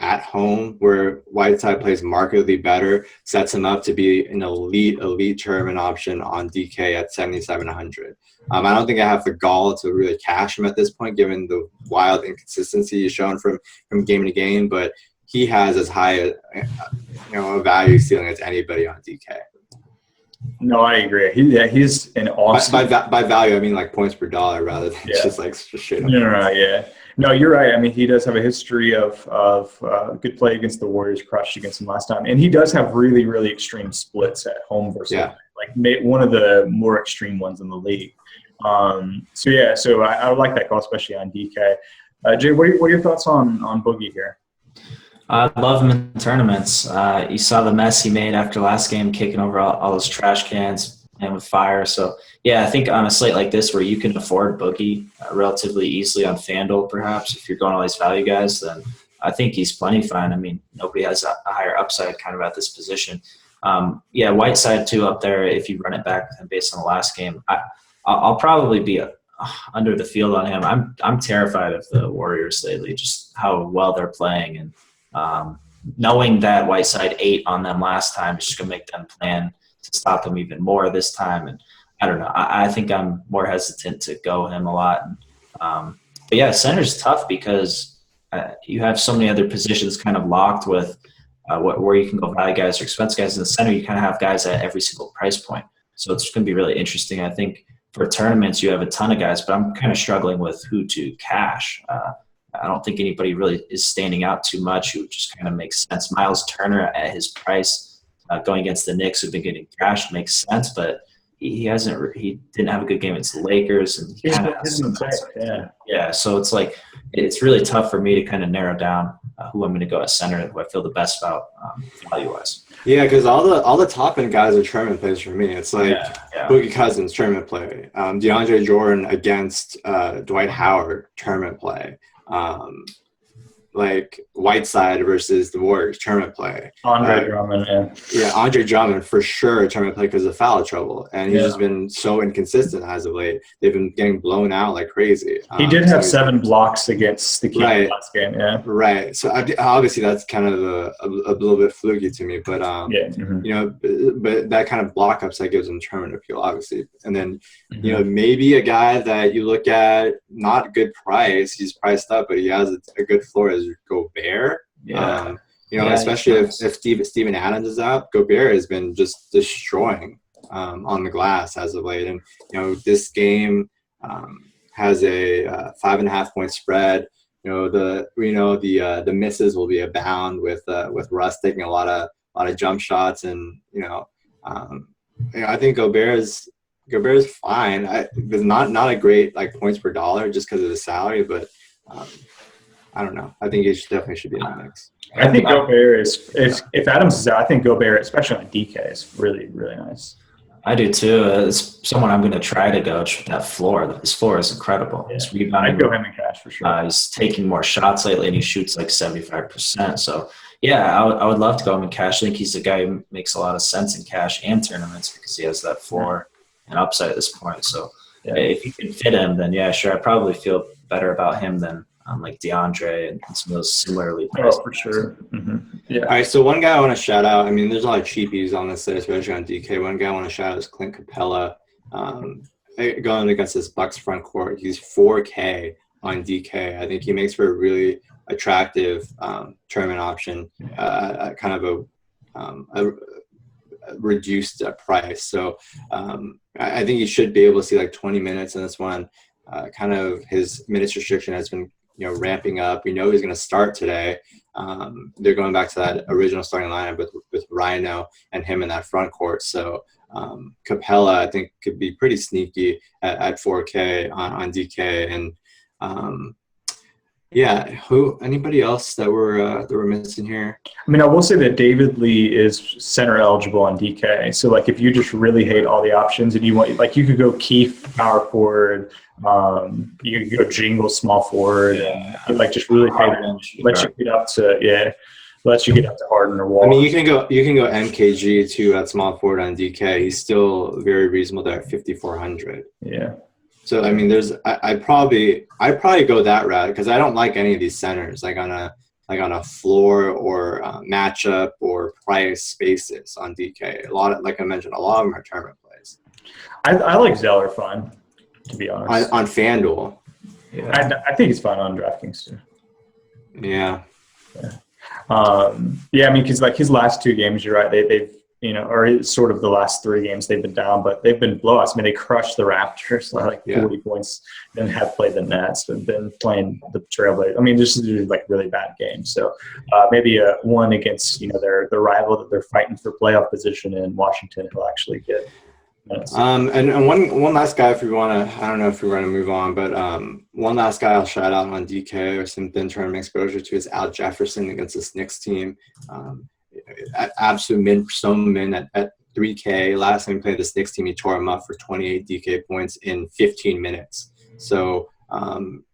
at home where Whiteside plays markedly better, sets him up to be an elite tournament option on DK at 7,700. I don't think I have the gall to really cash him at this point, given the wild inconsistency he's shown from game to game, but he has as high a value ceiling as anybody on DK. No, I agree. He's an awesome. By value, I mean like points per dollar rather than just like straight up. Yeah. No, you're right. I mean, he does have a history of good play against the Warriors, crushed against them last time, and he does have really, really extreme splits at home versus like one of the more extreme ones in the league. So I would like that call, especially on DK. Jay, what are your thoughts on Boogie here? I love him in tournaments. You saw the mess he made after last game, kicking over all those trash cans and with fire. So, yeah, I think on a slate like this where you can afford Boogie relatively easily on FanDuel, perhaps, if you're going all these value guys, then I think he's plenty fine. I mean, nobody has a higher upside kind of at this position. Whiteside, too, up there, if you run it back with him based on the last game. I'll probably be under the field on him. I'm terrified of the Warriors lately, just how well they're playing, and knowing that Whiteside ate on them last time is just going to make them plan to stop him even more this time. And I don't know. I think I'm more hesitant to go him a lot. But yeah, center's tough because you have so many other positions kind of locked with where you can go value guys or expense guys. In the center, you kind of have guys at every single price point. So it's going to be really interesting. I think for tournaments, you have a ton of guys, but I'm kind of struggling with who to cash. I don't think anybody really is standing out too much who just kind of makes sense. Miles Turner at his price going against the Knicks who've been getting crashed makes sense, but he didn't have a good game against the Lakers, and he kind of so it's like it's really tough for me to kind of narrow down who I'm going to go at center, who I feel the best about value wise. Yeah, because all the top end guys are tournament plays for me. It's like Boogie Cousins tournament play, DeAndre Jordan against Dwight Howard tournament play. Like Whiteside versus the Warriors tournament play. Andre Drummond, Andre Drummond for sure tournament play because of foul trouble, and he's just been so inconsistent as of late. They've been getting blown out like crazy. He did have 7 blocks against the Kings last game. Right. So obviously that's kind of a little bit fluky to me, but but that kind of block upside gives him tournament appeal, obviously. And then maybe a guy that you look at, not good price, he's priced up, but he has a good floor as Gobert. Especially if Steven Adams is out, Gobert has been just destroying on the glass as of late. And this game has a 5.5 point spread. The misses will be abound with Russ taking a lot of jump shots, and I think Gobert is fine. There's not a great like points per dollar just because of the salary, but I don't know. I think he definitely should be in the mix. I think Gobert is if Adams is out, I think Gobert, especially on DK, is really, really nice. I do too. It's someone I'm going to try to go with that floor. His floor is incredible. His rebounding, I'd go him in cash for sure. He's taking more shots lately, and he shoots like 75%. So, I would love to go him in cash. I think he's a guy who makes a lot of sense in cash and tournaments because he has that floor and upside at this point. So, if you can fit him, then sure. I probably feel better about him than like DeAndre and some of those similarly priced. Oh, for sure. All right, so one guy I want to shout out, I mean, there's a lot of cheapies on this list, especially on DK. One guy I want to shout out is Clint Capella. Going against this Bucks front court, he's 4K on DK. I think he makes for a really attractive tournament option, kind of a reduced price. So I think he should be able to see like 20 minutes in this one. Kind of his minutes restriction has been ramping up. We know he's going to start today. They're going back to that original starting lineup with Rhino and him in that front court. So Capella, I think, could be pretty sneaky at 4K on DK. And anybody else that we're missing here? I mean, I will say that David Lee is center eligible on DK. So, like, if you just really hate all the options and you want, like, you could go Keith power forward, you could go Jingle small forward, and, like, just really hate it. Let you get up to Harden or Wall. I mean, you can go MKG too at small forward on DK. He's still very reasonable there at 5,400. Yeah. So I mean, I'd probably go that route because I don't like any of these centers like on a floor or matchup or price basis on DK. A lot of, like I mentioned, a lot of them are tournament plays. I like Zeller fun, to be honest. On FanDuel. Yeah. I think he's fun on DraftKings too. Yeah. I mean, because like his last 2 games, you're right. They've or sort of the last 3 games they've been down, but they've been blowouts. I mean, they crushed the Raptors like 40 points, and have played the Nets, and been playing the Trailblazers. I mean, this is like really bad games. So maybe one against their rival that they're fighting for playoff position in Washington, who'll actually get minutes. And one last guy, if we want to, I don't know if we want to move on, but one last guy I'll shout out on DK or some thin tournament exposure to is Al Jefferson against this Knicks team. Absolute min at 3K. Last time he played this Knicks team, he tore him up for 28 DK points in 15 minutes. So,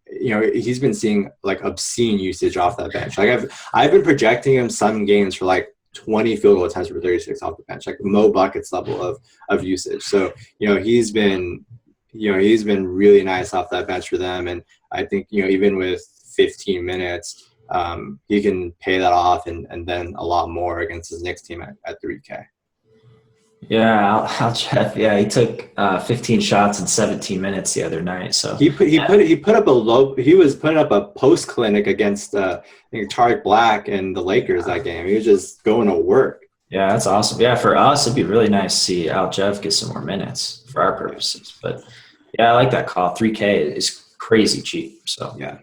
he's been seeing like obscene usage off that bench. Like I've been projecting him some games for like 20 field goal attempts for 36 off the bench, like Mo Buckets level of usage. So, he's been really nice off that bench for them. And I think, even with 15 minutes, he can pay that off and then a lot more against his Knicks team at 3K. Yeah, Al Jeff. Yeah, he took 15 shots in 17 minutes the other night. So he put up he was putting up a post clinic against I think Tariq Black and the Lakers that game. He was just going to work. Yeah, that's awesome. Yeah, for us it'd be really nice to see Al Jeff get some more minutes for our purposes. But yeah, I like that call. 3K is crazy cheap. So yeah.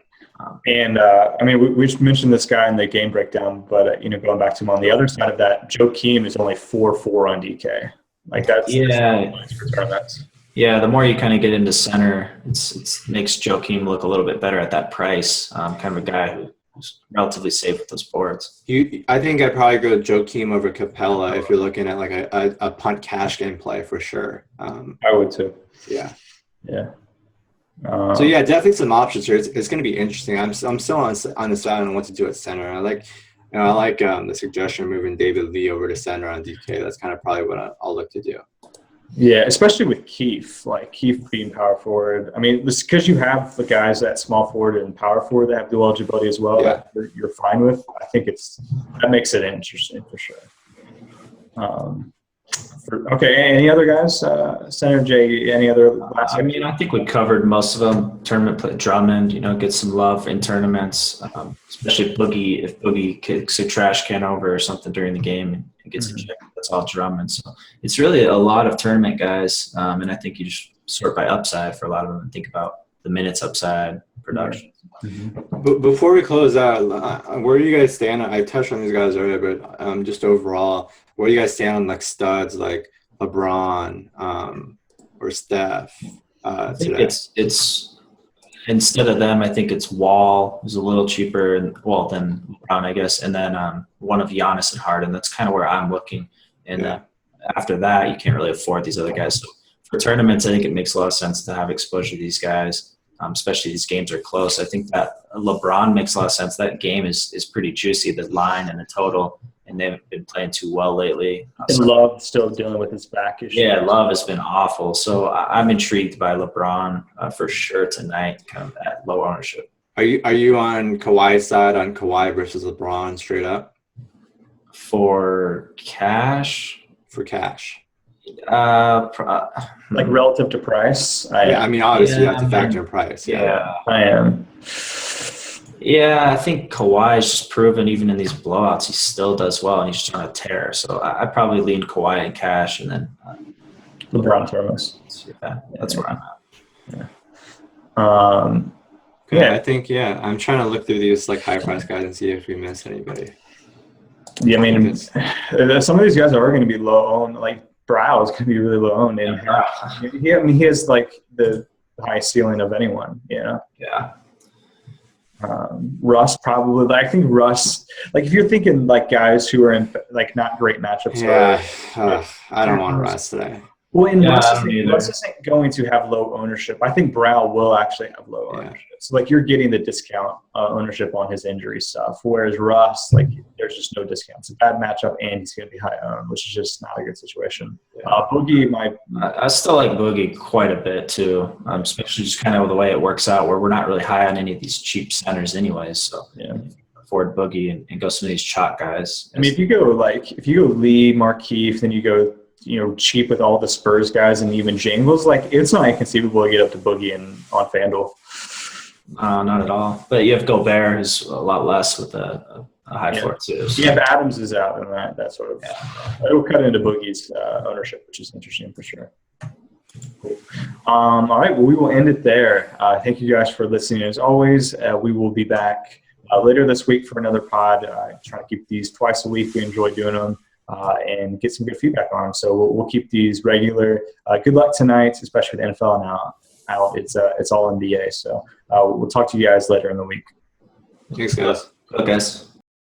And I mean, we just mentioned this guy in the game breakdown, but going back to him on the other side of that, Joakim is only 4-4 on DK. Like that's for tournaments. Yeah, the more you kind of get into center, it makes Joakim look a little bit better at that price. Kind of a guy who's relatively safe with those boards. I think I'd probably go Joakim over Capella if you're looking at like a punt cash game play for sure. I would too. Yeah. Yeah. So yeah, definitely some options here. It's going to be interesting. I'm still undecided on what to do at center. I like the suggestion of moving David Lee over to center on DK. That's kind of probably what I'll look to do. Yeah, especially with Keith, like Keith being power forward. I mean, because you have the guys at small forward and power forward that have dual eligibility as well. Yeah. That you're fine with. I think that makes it interesting for sure. Okay, any other guys? Senator J, any other last? I mean, I think we covered most of them. Tournament play, Drummond, get some love in tournaments, especially Boogie. If Boogie kicks a trash can over or something during the game and gets a check, that's all Drummond. So it's really a lot of tournament guys, and I think you just sort by upside for a lot of them and think about the minutes upside production. But before we close out, where do you guys stand? I touched on these guys earlier, but just overall, where do you guys stand on like studs like LeBron or Steph today? It's instead of them, I think it's Wall, who's a little cheaper than LeBron, I guess, and then one of Giannis and Harden. That's kind of where I'm looking. And after that, you can't really afford these other guys. So for tournaments, I think it makes a lot of sense to have exposure to these guys. Especially these games are close. I think that LeBron makes a lot of sense. That game is pretty juicy, the line and the total, and they haven't been playing too well lately. And Love still dealing with his back issue. Yeah, Love has been awful. So I'm intrigued by LeBron for sure tonight, kind of at low ownership. Are you on Kawhi's side on Kawhi versus LeBron straight up? For cash? For cash. Like relative to price. I mean, obviously you have to factor in price. Yeah, I am. Yeah, I think Kawhi's just proven even in these blowouts, he still does well, and he's just on a tear. So I probably lean Kawhi and cash, and then LeBron Thomas. Yeah, that's where I'm at. Yeah. Okay, Yeah. I think, I'm trying to look through these like high price guys and see if we miss anybody. Yeah, I mean, some of these guys are going to be low owned. Like Brow is going to be really low owned, and he has like the highest ceiling of anyone. Yeah. Russ probably. I think Russ. Like if you're thinking like guys who are in like not great matchups. I don't want Russ today. Well, and Russ isn't going to have low ownership. I think Brow will actually have low ownership. So, like, you're getting the discount ownership on his injury stuff, whereas Russ, like, there's just no discount. It's a bad matchup, and he's going to be high owned, which is just not a good situation. Boogie, I still like Boogie quite a bit, too, especially just kind of the way it works out where we're not really high on any of these cheap centers anyways. So, afford Boogie and go some of these chalk guys. I mean, if you go Lee, Markeith, then you go cheap with all the Spurs guys and even Jingles, like it's not inconceivable to get up to Boogie on FanDuel. Not at all. But you have Gobert, who's a lot less with a high floor too. So. Yeah, but Adams is out, and that sort of it'll cut into Boogie's ownership, which is interesting for sure. Cool. All right, well, we will end it there. Thank you guys for listening. As always, we will be back later this week for another pod. Trying to keep these twice a week. We enjoy doing them. And get some good feedback on them. So we'll keep these regular. Good luck tonight, especially with NFL now out. It's all NBA. So we'll talk to you guys later in the week. Thanks, guys. Good luck, guys.